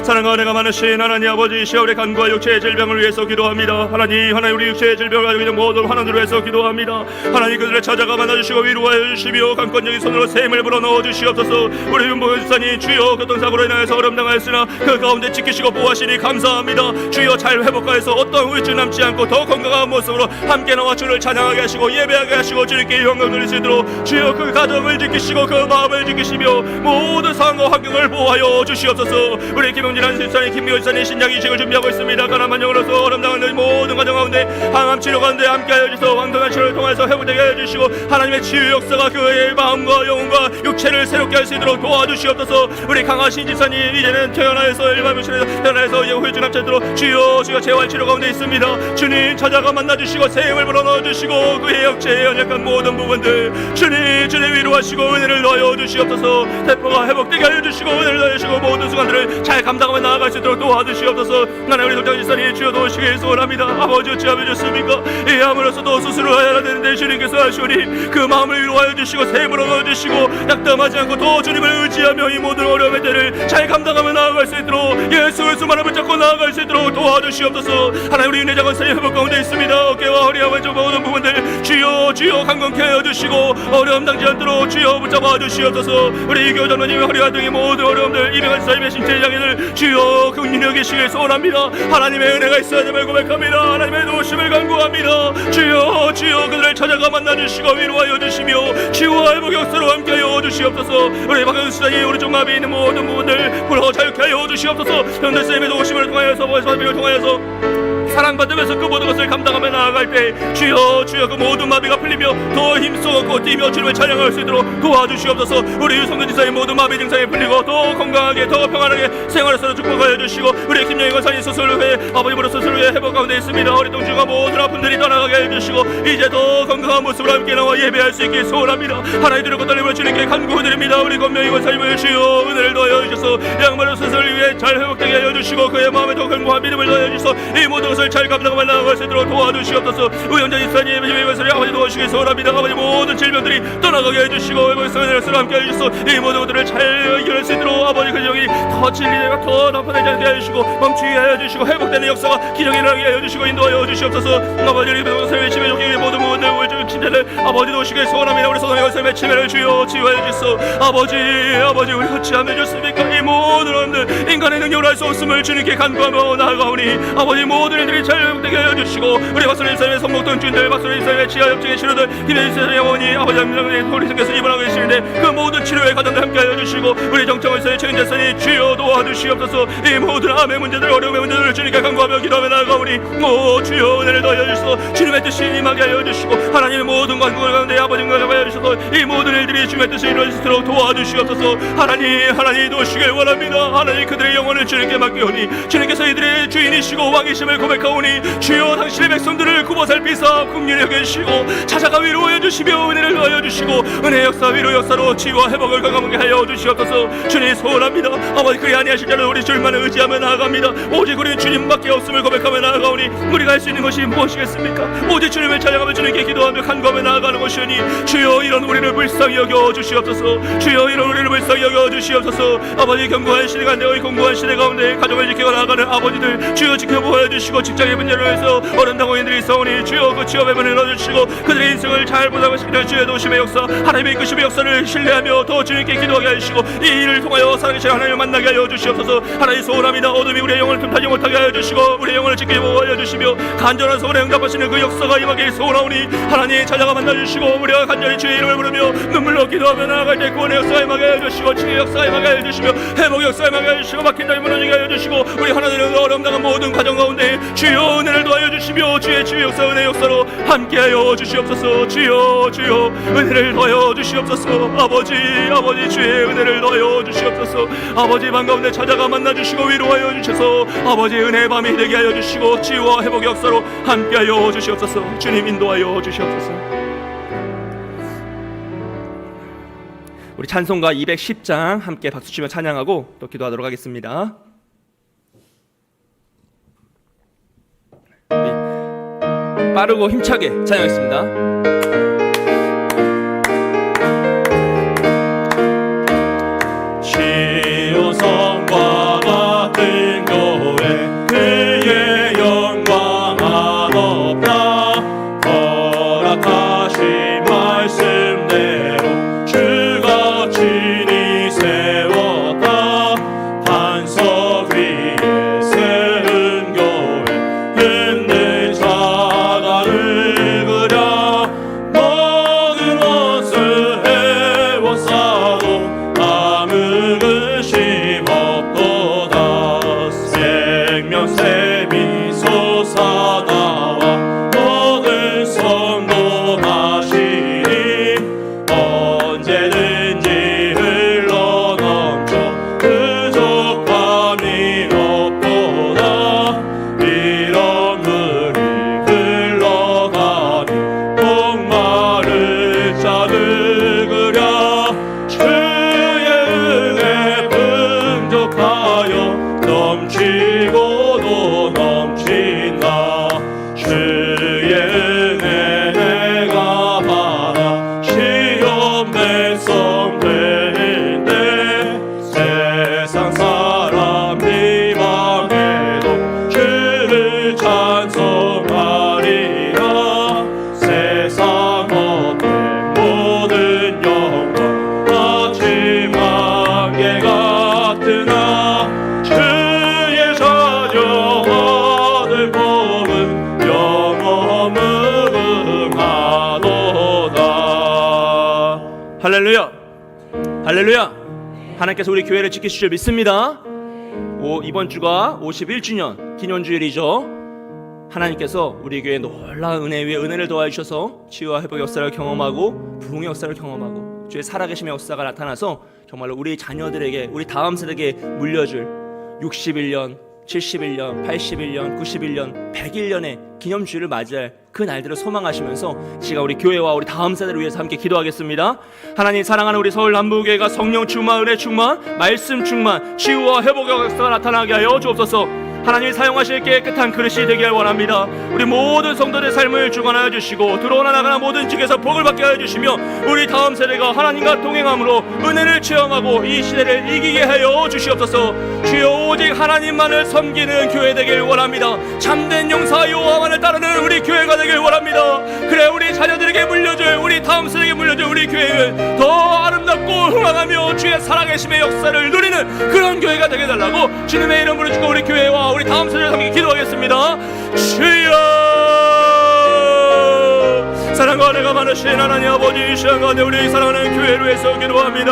사랑과 은혜가 많으신 하나님 아버지, 시아울의 간과 육체의 질병을 위해서 기도합니다. 하나님 우리 육체의 질병을 가지고 있는 모든 환원들을 위해서 기도합니다. 하나님, 그들을 찾아가 만나주시고 위로하여 주시며 강권적인 손으로 새 힘을 불어넣어 주시옵소서. 우리 윤보경 집사님, 주여, 교통사고로 인하여서 어려움 당하였으나 그 가운데 지키시고 보호하시니 감사합니다. 주여, 잘 회복하여서 어떤 후유증 남지 않고 더 건강한 모습으로 함께 나와 주를 찬양하게 하시고 예배하게 하시고 주님께 영광 돌릴 수 있도록 주여, 그 가정을 지키시고 그 마음을 지키시며 모든 상황과 환경을 보호하여 주시옵소서. 우리 김용진 한신사님, 김미호 집사님 신장 이식을 준비하고 있습니다. 가난한 영으로서 어려움 당하는 모든 가정 가운데 항암 치료 가운데 함께하여 주셔서 완전한 치료를 통해서 회복되게 하여 주시고 하나님의 치유 역사가 그의 마음과 영혼과 육체를 새롭게 할 수 있도록 도와주시옵소서. 우리 강하신 집사님, 이제는 퇴원하여서 일반 병실에서 퇴원하여서 이제 후유증 남지 않도록 주여 재활 치료 가운데 있습니다. 주님 찾아가 만나주시고 새 힘을 불어넣어주시고 그의 육체에 연약한 모든 부분들 주님 위로하시고 은혜를 더하여 주시옵소서. 태포가 회복되게 하여 주시고 은혜를 더하여 주시고 모든 순간들을 잘 감당하며 나아갈 수 있도록 도와주시옵소서. 하나님, 우리 동장 집사님 주여 도우시길 소원합니다. 아버지, 어찌하면 좋습니까? 이 암으로서도 수술을 하여야 되는데 주님께서 하시오니 그 마음을 위로하여 주시고 새 힘을 얻어주시고 약담하지 않고 더 주님을 의지하며 이 모든 어려움의 때를 잘 감당하며 나아갈 수 있도록 예수 그리스도만을 붙잡고 나아갈 수 있도록 도와주시옵소서. 하나님, 우리 은혜자 권사님 회복 가운데 있습니다. 어깨와 허리와 왼쪽 모든 부분들 주여 주여 강건케 하여 주시고 어려움 당지 않도록 주여 붙잡아 주시옵소서. 우리 교장로님의 허리와 등의 모든 어려움들 이병헌 사님의 신체 장애를 주여 긍휼히 여기시길 소원합니다. 하나님의 은혜가 있어야 됨을 고백합니다. 하나님의 도우심을 간구합니다. 주여 주여 그들을 찾아가 만나주시고 위로하여 주시며 치유와 회복 역사로 함께하여 주시옵소서. 우리 박영수장이 오른쪽 마비에 있는 모든 부분들 불어 자유케 하여 주시옵소서. 현대쌤의 도우심을 통하여서 보혜사비를 통하여서 사랑받으면서 그 모든 것을 감당하며 나아갈 때 주여 주여 그 모든 마비가 풀리며 더 힘쓰고 뛰며 주님을 찬양할 수 있도록 도와주시옵소서. 우리 유성근 지사의 모든 마비 증상이 풀리고 더 건강하게 더 평안하게 생활에서 축복하여 주시고 우리 김영희 권사님 수술 후에 아버지 무릎 수술 후에 회복 가운데 있습니다. 우리 동주가 모든 아픔들이 떠나가게 해주시고 이제 더 건강한 모습으로 함께 나와 예배할 수 있게 소원합니다. 하나님의 고 떨림을 주님께 간구드립니다. 우리 권명희 권사님을 주여 은혜를 더하여 주셔서 양말의 수술을 위해 잘 회복되게 하여 주시고 그의 마음에 더 견고한 믿음을 더하여 주셔서 이 모든 것을 잘 감당하며 나아갈 수 있도록 도와주시옵소서. 우영자 집사님 이것을 아버지 도와주시기 소원합니다. 아버지 모든 질병들이 떠나가게 해주시고 이것을 함께 해주셔서 이 모든 것들을 잘 이겨낼 수 있도록 아버지 그 영이 더 진리가 더 나타나지 않게 해주시고 멈추게 해주시고 회복되는 역사가 기적이 일어나게 해주시고 인도하여 주시옵소서. 아버지 우리 선생님의 치매 종의 모든 부분들 우울증 침대를 아버지 도우시길 소원합니다. 우리 선생님의 선생님의 치매를 주여 치유해 주시소. 아버지 우리 어찌하면 좋습니까? 이 모든 것들 인간의 능력으로 할 수 없음을 주님께 간구하며 나아가오니 아버지 모든 일들이 잘 회복되게 하여 주시고 우리 박선생님 선생님의 손목등 주인들 박선생님 선생님의 치아협증의 치료들 김혜진 선생님의 영혼이 아버지 하나님의 도리성께서 입원하고 계시는데 그 모든 치료에 가정들 함께 하여 주시고 우리 정청원 선생님 최인재 선생님 주여 도와주시옵소서. 이 모든 암의 문제들 어려움의 문제들을 주님께 간구하며 기도하며 나아가오니 오 주여 은혜를 더하여 주시고 주님의 뜻이 임하게 하여 주시고 하나님의 모든 간구를 가운데 아버지 응답하여 하여 주셔서 이 모든 일들이 주님의 뜻이 이루어지도록 도와주시옵소서. 하나님 도우시길 원합니다. 하나님 그들의 영혼을 주님께 맡기오니 주님께서 이들의 주인이시고 왕이심을 고백하오니 주여 당신의 백성들을 굽어 살피사 긍휼히 여기시고 찾아가 위로하여 주시며 은혜를 더하여 주시고 은혜 역사 위로 역사로 치유와 회복을 강하게 하여 주시옵소서. 주님 소원합니다. 아버지 그리 아니하실 자는 우리 주님만을 의지하며 나아갑니다. 오직 우리 주님밖에 없음을 고백하며 나아가오니 우리가 할 수 있는 것이 무엇이겠습니까? 오직 주님을 찬양하며 주님께 기도하며 간구하며 나아가는 것이오니 주여 이런 우리를 불쌍히 여겨 주시옵소서. 주여 이런 우리를 불쌍히 여겨 주시옵소서. 아버지 견고한 시대 가운데 공고한 시대 가운데 가정을 지키고 나아가는 아버지들 주여 지켜보아 주시고 직장의 문제로 해서 어려운 당호인들이 있어오니 주여 그 취업의 문을 열어주시고 그들의 인생을 잘 보답하시기를 주의 도심의 역사 하나님의 이끄심의 역사를 신뢰하며 더 주님께 기도하게 하시고 이 일을 통하여 살아계신 하나님을 만나게 하여 주시옵소서. 하나님 소원합니다. 어둠이 우리의 영혼을 틈타지 못하게 하여 주시고 우리의 영혼을 지키게 보호하여 주시며 간절한 소원에 응답하시는 그 역사가 임하게 소원하오니 하나님 찾아가 만나주시고 우리가 간절히 주의 이름을 부르며 눈물로 기도하며 나아갈 때 구원의 역사 임하게 하여 주시고 치유의 역사 임하게 하여 주시며 회복 역사 임하게 하여 주시고 막힌 자리 무너지게 하여 주시고 우리 하나님의 어려움 당한 모든 가정 가운데 주여 은혜를 더하여 주시며 주의 치유 역사 은혜 역사로 함께하여 주시옵소서. 주여 은혜를 더하여 주시옵소서. 아버지 주의 은혜를 더하여 주시옵소서. 아버지 방 가운데 찾아가 만나주시고 위로하여 주셔서 아버지 은혜의 밤이 되게 하여 주시고 치유와 회복 역사로 함께하여 주시옵소서. 주님 인도하여 주시옵소서. 우리 찬송가 210장 함께 박수치며 찬양하고 또 기도하도록 하겠습니다. 빠르고 힘차게 찬양하겠습니다. 시온성과 같은 교회 그의 영광 한없다. 허락하신 말씀대로 주가 친히 세웠다. 반석 위에 세운 교회 흔들 자가를 그려 모든 것을 해워싸도 아무 근심 없도다. 생명샘이 솟아나와 모든 선동하시니 언제든지 흘러넘쳐 부족함이 없도다. 이런 물이 흘러가니 목마를 자를 그려 주의 은혜 풍족하여 넘치고도 넘친다. 주의 은혜 내가 받아 시험 백성 되는데 세상 사람 비방해도 주를 찬송하리라. 세상 할렐루야. 하나님께서 우리 교회를 지키실 줄 믿습니다. 이번 주가 51주년 기념주일이죠. 하나님께서 우리 교회 놀라운 은혜 위에 은혜를 더하셔서 치유와 회복 역사를 경험하고 부흥의 역사를 경험하고 주의 살아계심의 역사가 나타나서 정말로 우리 자녀들에게, 우리 다음 세대에게 물려줄 61년, 71년, 81년, 91년, 101년의 기념주일을 맞이할 그 날들을 소망하시면서 제가 우리 교회와 우리 다음 세대를 위해서 함께 기도하겠습니다. 하나님, 사랑하는 우리 서울 남부교회가 성령 충만, 은혜 충만, 말씀 충만, 치유와 회복의 역사가 나타나게 하여 주옵소서. 하나님이 사용하실 깨끗한 그릇이 되길 원합니다. 우리 모든 성도들의 삶을 주관하여 주시고 들어오나 나가나 모든 직에서 복을 받게 하여 주시며 우리 다음 세대가 하나님과 동행함으로 은혜를 체험하고 이 시대를 이기게 하여 주시옵소서. 주여, 오직 하나님만을 섬기는 교회 되길 원합니다. 참된 용사 여호와만을 따르는 우리 교회가 되길 원합니다. 그래, 우리 자녀들에게 물려줄, 우리 다음 세대에게 물려줄 우리 교회는 더 아름답고 흥황하며 주의 살아계심의 역사를 누리는 그런 교회가 되게 달라고 주님의 이름으로 주고 우리 교회와 우리 다음 세대를 함께 기도하겠습니다. 주여, 사랑과 은혜가 많으신 하나님 아버지, 이 시간 가운데 우리 사랑하는 교회를 위해서 기도합니다.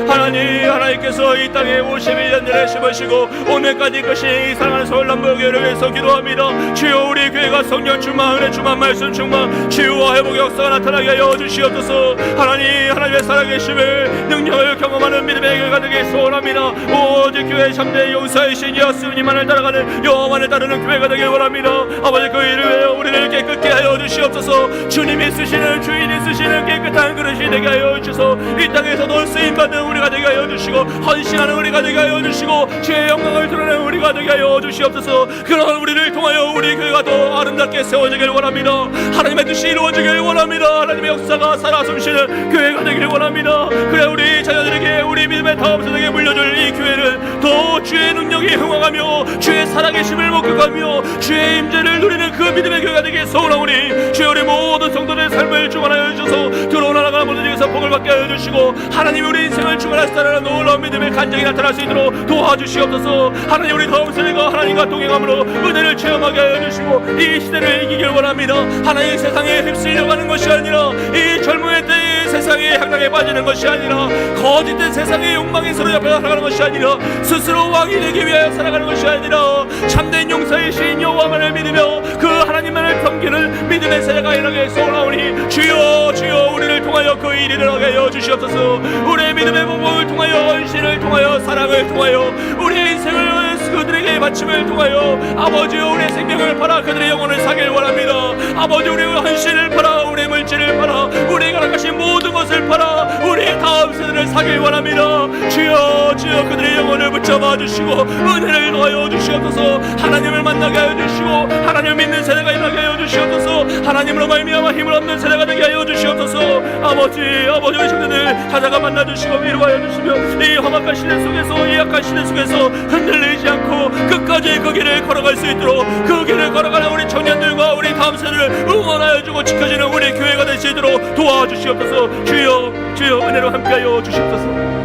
하나님께서 이 땅에 51년 전에 심으시고 오늘까지 이끄신 이 사랑하는 서울 남부교회를 위해서 기도합니다. 주여, 우리 교회가 성령 충만, 은혜 충만, 말씀 충만, 치유와 회복의 역사가 나타나게 하여 주시옵소서. 하나님의 살아계심을, 능력을 경험하는 믿음의 교회가 되길 소원합니다. 오직 교회 참된 용사이신 예수님만을 따라가는, 여호와만을 따르는 교회가 되길 원합니다. 아버지, 그 일을 위하여 우리를 깨끗게 하여 주시옵소서. 주님이 쓰시는, 주인이 쓰시는 깨끗한 그릇이 되게 하여 주셔서 이 땅에서도 쓰임받는 우리가 되게 하여 주시고 헌신하는 우리가 되게 하여 주시고 주의 영광을 드러내는 우리가 되게 하여 주시옵소서. 그런 우리를 통하여 우리 교회가 더 아름답게 세워지길 원합니다. 하나님의 뜻이 이루어지길 원합니다. 하나님의 역사가 살아 숨쉬는 교회가 되길 원합니다. 그래, 우리 자녀들에게, 우리 믿음의 다음 세대에게 물려줄 이 교회는 더 주의 능력이 흥황하며 주의 살아계심을 목격하며 주의 임재를 누리는 그 믿음의 교회가 되길 소원하오니 주여, 우리 모든 성도들의 삶을 주관하여 주셔서 들어오나 나가나 모든 중에서 복을 받게 하여 주시고 하나님, 우리 인생을 주관하시다는 놀라운 믿음의 간증이 나타날 수 있도록 도와주시옵소서. 하나님, 우리 다음 세대가 하나님과 동행함으로 은혜를 체험하게 하여 주시고 이 시대를 이기길 원합니다. 하나님, 세상에 휩쓸려가는 것이 아니라 이 젊음의 때에 세상의 향락에 빠지는 것이 아니라 거짓된 세상의 욕망에 사로잡혀 살아가는 것이 아니라 스스로 왕이 되기 위하여 살아가는 것이 아니라 참된 용사이신 여호와만을 믿으며 그 하나님만을 섬기는 믿음의 세대가 일어나게 소원하오니 주여, 주여, 우리를 통하여 그 일이 일어나게 하여 주시옵소서. 우리의 믿음의 부분을 통하여, 헌신을 통하여, 사랑을 통하여, 우리의 인생을 그들에게 바침을 통하여 아버지여, 우리의 생명을 팔아 그들의 영혼을 사길 원합니다. 아버지, 우리의 헌신을 팔아, 우리의 물질을 팔아, 우리가 나가신 모든 것을 팔아 우리의 다음 세대를 사길 원합니다. 주여, 주여, 그들의 영혼을 붙잡아 주시고 은혜를 더하여 주시옵소서. 하나님을 만나게 하여 주시고 하나님을 믿는 세대가 일어나게 하여 주시옵소서. 하나님으로 말미암아 힘을 얻는 세대가 되게 하여 주시옵소서. 아버지, 우리 형제들 찾아가 만나 주시고 위로하여 주시며 이 험악한 시대 속에서, 이 약한 시대 속에서 흔들리지 않고 끝까지 그 길을 걸어갈 수 있도록 그 길을 걸어가는 우리 청년들과 우리 다음 세대를 응원하여 주고 지켜주는 우리 교회가 될 수 있도록 도와주시옵소서. 주여, 주여, 은혜로 함께하여 주시옵소서.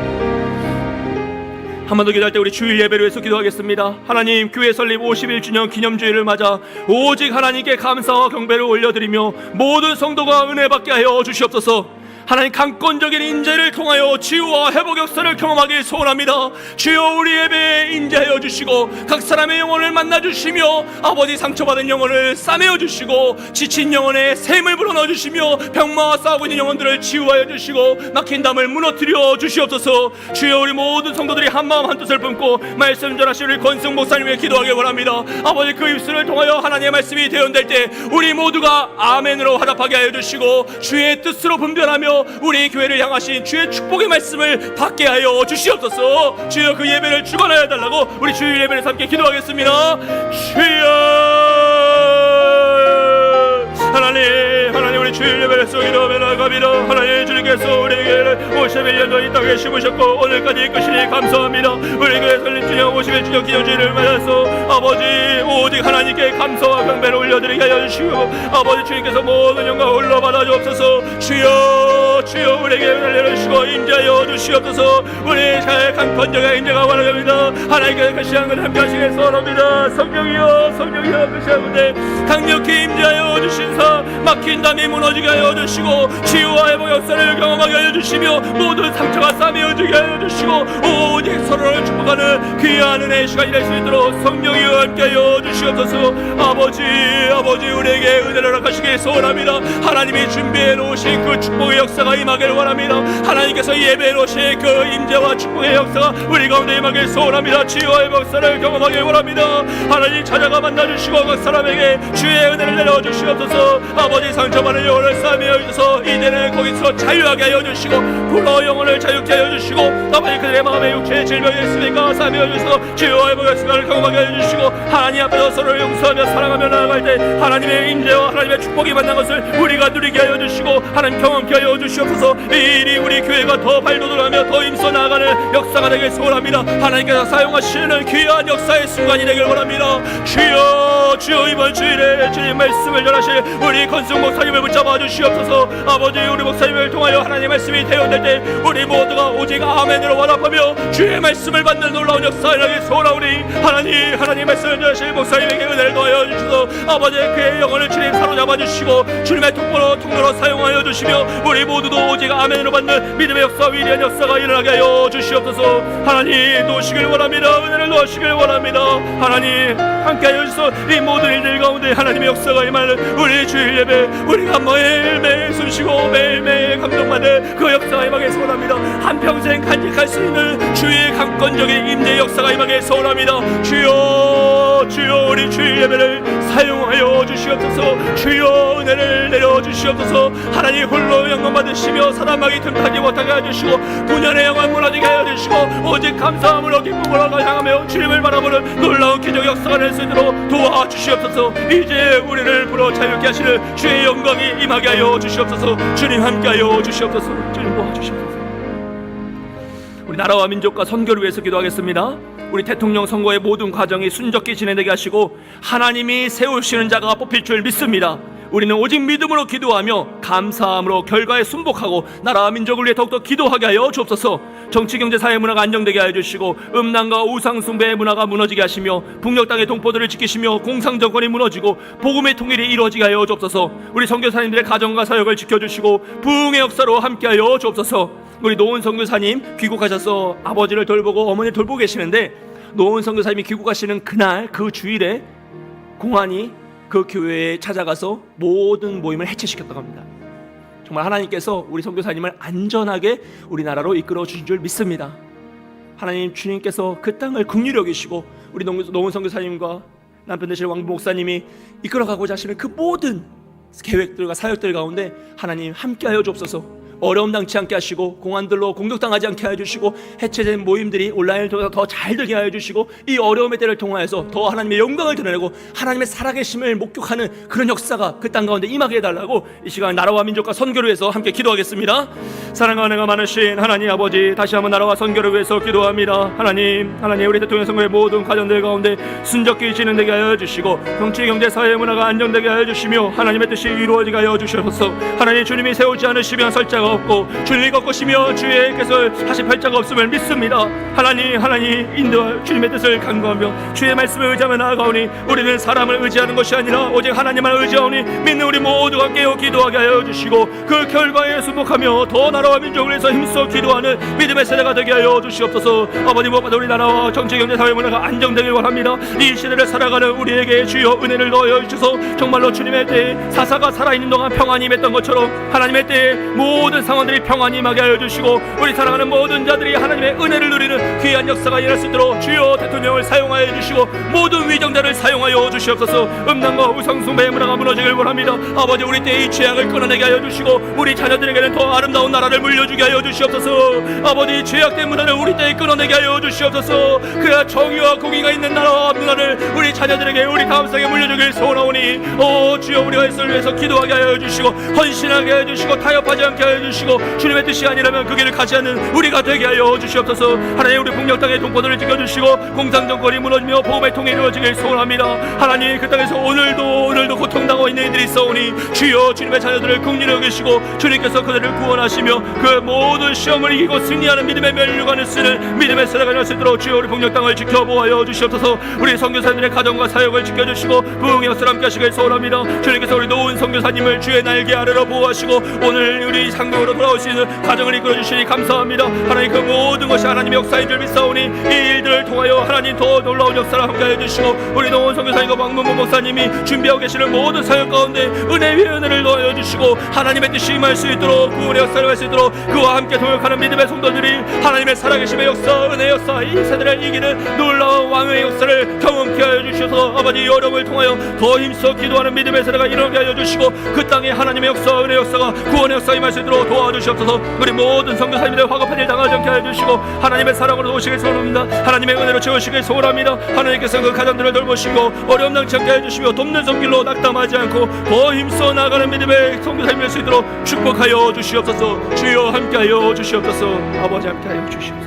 한 번 더 기도할 때 우리 주일 예배를 위해서 기도하겠습니다. 하나님, 교회 설립 51주년 기념주일을 맞아 오직 하나님께 감사와 경배를 올려드리며 모든 성도가 은혜 받게 하여 주시옵소서. 하나님, 강권적인 인재를 통하여 치유와 회복 역사를 경험하길 소원합니다. 주여, 우리 예배에 인재하여 주시고 각 사람의 영혼을 만나 주시며 아버지, 상처받은 영혼을 싸매어 주시고 지친 영혼에 샘을 불어넣어 주시며 병마와 싸우고 있는 영혼들을 치유하여 주시고 막힌 담을 무너뜨려 주시옵소서. 주여, 우리 모든 성도들이 한마음 한뜻을 품고 말씀 전하신 우리 권승 목사님 위해 기도하길 원합니다. 아버지, 그 입술을 통하여 하나님의 말씀이 대언될 때 우리 모두가 아멘으로 화답하게 하여 주시고 주의 뜻으로 분별하며 우리 교회를 향하신 주의 축복의 말씀을 받게 하여 주시옵소서. 주여, 그 예배를 주관하여 달라고 우리 주일 예배를 함께 기도하겠습니다. 주여, 하나님, 우리 주일 예배를 기도하며 나아갑니다. 하나님, 주님께서 우리 교회를 51년도 이 땅에 심으셨고 오늘까지 이끄시니 감사합니다. 우리 교회 설립 주년 51주년 기념주일을 맞아서 아버지, 오직 하나님께 감사와 경배를 올려드리게 하여 주시고 아버지, 주님께서 모든 영광 올라받아 주옵소서. 주여, 주여, 우리에게 은혜를 내려주시고 임재하여 주시옵소서. 우리 잘 강권적인 임재가 원합니다. 하나님께 그 시간을 함께 하시길 소원합니다. 성령이여, 성령이여, 그 시간에 강력히 임재하여 주신사 막힌 담이 무너 무너지게 하여 주시고 치유와 회복 역사를 경험하게 하여 주시며 모든 상처가 싸매어지게 하여 주시고 오직 서로를 축복하는 귀한 은혜의 시간이 될 수 있도록 성령이와 함께 하여 주시옵소서. 아버지 우리에게 은혜를 허락하시기 소원합니다. 하나님이 준비해 놓으신 그 축복의 역사가 임하길 원합니다. 하나님께서 예배해 놓으신 그 임재와 축복의 역사가 우리 가운데 임하길 소원합니다. 치유와 회복 역사를 경험하길 원합니다. 하나님 찾아가 만나주시고 각 사람에게 주의 은혜를 내려주시옵소서. 아버지 상처받은 영혼을 싸매어 주셔서 이제는 거기서 자유하게 하여 주시고 불어 영혼을 자유케 하여 주시고 아버지 그들의 마음에 육체의 질병이 있으니까 싸매어 주셔서 치유와 회복 역사를 경험하게 하여 주시고 하나님 앞에서 서로를 용서하며 사랑하며 나아갈 때 하나님의 임재와 하나님의 축복이 만난 것을 우리가 누리게 하여 주시고 하나님 경험케 하여 주시옵소서. 이 일이 우리 교회가 더 발돋움하며 더 힘써 나아가는 역사가 되길 소원합니다. 하나님께서 사용하시는 귀한 역사의 순간이 되길 원합니다. 주여 이번 주일에 주님 말씀을 전하실 우리 건승 목사님을 붙잡아 주시옵소서. 아버지 우리 목사님을 통하여 하나님의 말씀이 대언될 때 우리 모두가 오직 아멘으로 완합하며 주의 말씀을 받는 놀라운 역사를 하길 소원하오니 하나님 말씀을 전하실 목사님에게 은혜를 더하여 주셔서 아버지 그의 영혼을 주님 사로잡아 주시고 주님의 통로로 사용하여 주시며 우리 모두도 오직 아멘으로 받는 믿음의 역사 위대한 역사가 일어나게 하여 주시옵소서. 하나님 도우시길 원합니다. 은혜를 도우시길 원합니다. 하나님 함께하여 주셔서 이 모든 일들 가운데 하나님의 역사가 임하는 우리 주일 예배 우리가 매일매일 숨쉬고 매일매일 감동받는 그 역사가 임하게 소원합니다. 한평생 간직할 수 있는 주의 강권적인 임재의 역사가 임하게 소원합니다. 주여 우리 주일 예배를 사용하여 주시옵소서. 주여 은혜를 내려주시옵소서. 하나님 홀로 영광 받으시며 사람하기 틈타지 못하게 해주시고 분연의 영광 무너지게 하여 주시고 오직 감사함으로 기쁨으로 향하며 주님을 바라보는 놀라운 기적 역사가 될 수 있도록 도와주시옵소서. 이제 우리를 불어 자유케 하시는 주의 영광이 임하게 하여 주시옵소서. 주님 함께 하여 주시옵소서. 주님 도와주시옵소서. 우리 나라와 민족과 선교를 위해서 기도하겠습니다. 우리 대통령 선거의 모든 과정이 순적히 진행되게 하시고 하나님이 세우시는 자가 뽑힐 줄 믿습니다. 우리는 오직 믿음으로 기도하며 감사함으로 결과에 순복하고 나라와 민족을 위해 더욱더 기도하게 하여 주옵소서. 정치, 경제, 사회 문화가 안정되게 하여 주시고 음란과 우상 숭배의 문화가 무너지게 하시며 북녘 땅의 동포들을 지키시며 공상 정권이 무너지고 복음의 통일이 이루어지게 하여 주옵소서. 우리 선교사님들의 가정과 사역을 지켜주시고 부흥의 역사로 함께하여 주옵소서. 우리 노은 선교사님 귀국하셔서 아버지를 돌보고 어머니를 돌보고 계시는데 노은 선교사님이 귀국하시는 그날 그 주일에 공안이 그 교회에 찾아가서 모든 모임을 해체시켰다고 합니다. 정말 하나님께서 우리 선교사님을 안전하게 우리나라로 이끌어 주신 줄 믿습니다. 하나님 주님께서 그 땅을 긍휼히 여기시고 우리 노은 선교사님과 남편 되실 왕부 목사님이 이끌어가고자 하시는 그 모든 계획들과 사역들 가운데 하나님 함께하여 주옵소서. 어려움 당치 않게 하시고 공안들로 공격당하지 않게 하여 주시고 해체된 모임들이 온라인을 통해서 더 잘 되게 하여 주시고 이 어려움의 때를 통하여서 더 하나님의 영광을 드러내고 하나님의 살아계심을 목격하는 그런 역사가 그 땅 가운데 임하게 해달라고 이 시간 나라와 민족과 선교를 위해서 함께 기도하겠습니다. 사랑과 은혜가 많으신 하나님 아버지, 다시 한번 나라와 선교를 위해서 기도합니다. 하나님 우리 대통령 선거의 모든 과정들 가운데 순적히 진행되게 하여 주시고 정치, 경제, 사회 문화가 안정되게 하여 주시며 하나님의 뜻이 이루어지게 하여 주셔서 하나님 주님이 세우지 않으시면 설 자가 없고 주님이 꺾으시며 주의께서 하실 팔자가 없음을 믿습니다. 하나님 인도하 주님의 뜻을 간구하며 주의 말씀을 의지하며 나아가오니 우리는 사람을 의지하는 것이 아니라 오직 하나님만 의지하오니 믿는 우리 모두가 깨어 기도하게 하여 주시고 그 결과에 순복하며 더 나라와 민족을 위해서 힘써 기도하는 믿음의 세대가 되게 하여 주시옵소서. 아버지 무엇보다 우리 나라와 정치, 경제, 사회 문화가 안정되길 원합니다. 이 시대를 살아가는 우리에게 주여 은혜를 넣어 주셔서 정말로 주님의 때에 사사가 살아있는 동안 평안이 임했던 것처럼 하나님의 때에 모든 상황들이 평안히 임하게 하여 주시고 우리 사랑하는 모든 자들이 하나님의 은혜를 누리는 귀한 역사가 일어날 수 있도록 주여 대통령을 사용하여 주시고 모든 위정자를 사용하여 주시옵소서. 음란과 우상숭배의 문화가 무너지길 원합니다. 아버지 우리 때의 죄악을 끊어내게 하여 주시고 우리 자녀들에게는 더 아름다운 나라를 물려주게 하여 주시옵소서. 아버지 죄악된 문화를 우리 때에 끊어내게 하여 주시옵소서. 그야 정의와 공의가 있는 나라와 문화를 우리 자녀들에게 우리 다음 세대에 물려주길 소원하오니 주여 우리가 예수를 위해서 기도하게 하여 주시고 헌신하게 하여 주시고 타협하지 않게 하여 주시고 주님의 뜻이 아니라면 그 길을 가지 않는 우리가 되게 하여 주시옵소서. 하나님 우리 북녘 땅의 동포들을 지켜주시고 공산정권이 무너지며 복음의 통일이 이루어지길 소원합니다. 하나님 그 땅에서 오늘도 고통당하고 있는 이들이 있어오니 주여 주님의 자녀들을 긍휼히 여기시고 주님께서 그들을 구원하시며 그 모든 시험을 이기고 승리하는 믿음의 멸류관을 쓰는 믿음의 세례가 날 수 있도록 주여 우리 북녘 땅을 지켜보아여 주시옵소서. 우리 선교사들의 가정과 사역을 지켜주시고 부흥의 역사를 함께 하시길 소원합니다. 주님께서 우리 노은 선교사님을 주의 날개 아래로 보호하시고 오늘 우리 상경으로 돌아올 수 있는 가정을 이끌어주시니 감사합니다. 하나님 그 모든 것이 하나님의 역사인 줄 믿사오니 이 일들을 통하여 하나님 더 놀라운 역사를 함께 해주시고 우리 노은 선교사님과 박문모 목사님이 준비하고 계시는 모든 사역 가운데 은혜 위에 은혜를 더하여 주시고 하나님의 뜻이 임할 수 있도록 구원의 역사를 할 수 있도록 그와 함께 동역하는 믿음의 성도들이 하나님의 살아계심의 역사, 은혜의 역사, 이 세대를 이기는 놀라운 왕의 역사를 경험케 하여 주셔서 아버지 여름을 통하여 더 힘써 기도하는 믿음의 세대가 일어나게 하여 주시고 그 땅에 하나님의 역사, 은혜의 역사가 구원의 역사 임할 수 있도록 도와주시옵소서. 우리 모든 선교사님들 화급한 일 당하지 않게 하여 주시고 하나님의 사랑으로 도우시길 소원합니다. 하나님의 은혜로 채우시길 소원합니다. 하나님께서 그 가정들을 돌보시고 어려움 당치 않게 해주시며 돕는 손길로 낙담하지 않고 더 힘써 나가는 믿음의 선교사님 될 수 있도록 축복하여 주시옵소서. 주여 함께하여 주시옵소서. 아버지 함께하여 주시옵소서.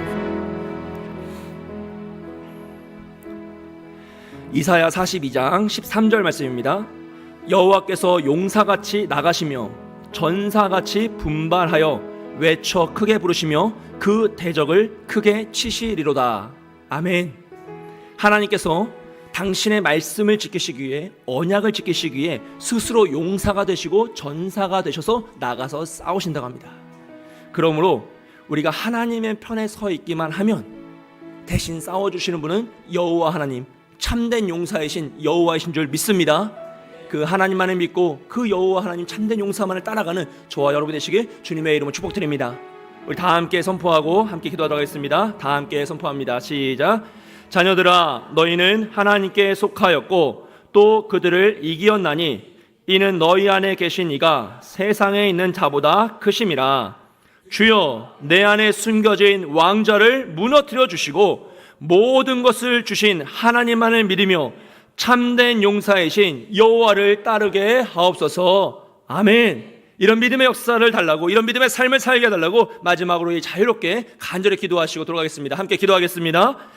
이사야 42장 13절 말씀입니다. 여호와께서 용사같이 나가시며 전사같이 분발하여 외쳐 크게 부르시며 그 대적을 크게 치시리로다. 아멘. 하나님께서 당신의 말씀을 지키시기 위해 언약을 지키시기 위해 스스로 용사가 되시고 전사가 되셔서 나가서 싸우신다고 합니다. 그러므로 우리가 하나님의 편에 서 있기만 하면 대신 싸워주시는 분은 여호와 하나님, 참된 용사이신 여호와이신 줄 믿습니다. 그 하나님만을 믿고 그 여호와 하나님 참된 용사만을 따라가는 저와 여러분 되시길 주님의 이름으로 축복드립니다. 우리 다 함께 선포하고 함께 기도하도록 하겠습니다. 다 함께 선포합니다. 시작. 자녀들아 너희는 하나님께 속하였고 또 그들을 이기었나니 이는 너희 안에 계신 이가 세상에 있는 자보다 크심이라. 주여 내 안에 숨겨진 왕좌를 무너뜨려 주시고 모든 것을 주신 하나님만을 믿으며 참된 용사이신 여호와를 따르게 하옵소서. 아멘. 이런 믿음의 역사를 달라고, 이런 믿음의 삶을 살게 해달라고 마지막으로 이 자유롭게 간절히 기도하시고 돌아가겠습니다. 함께 기도하겠습니다.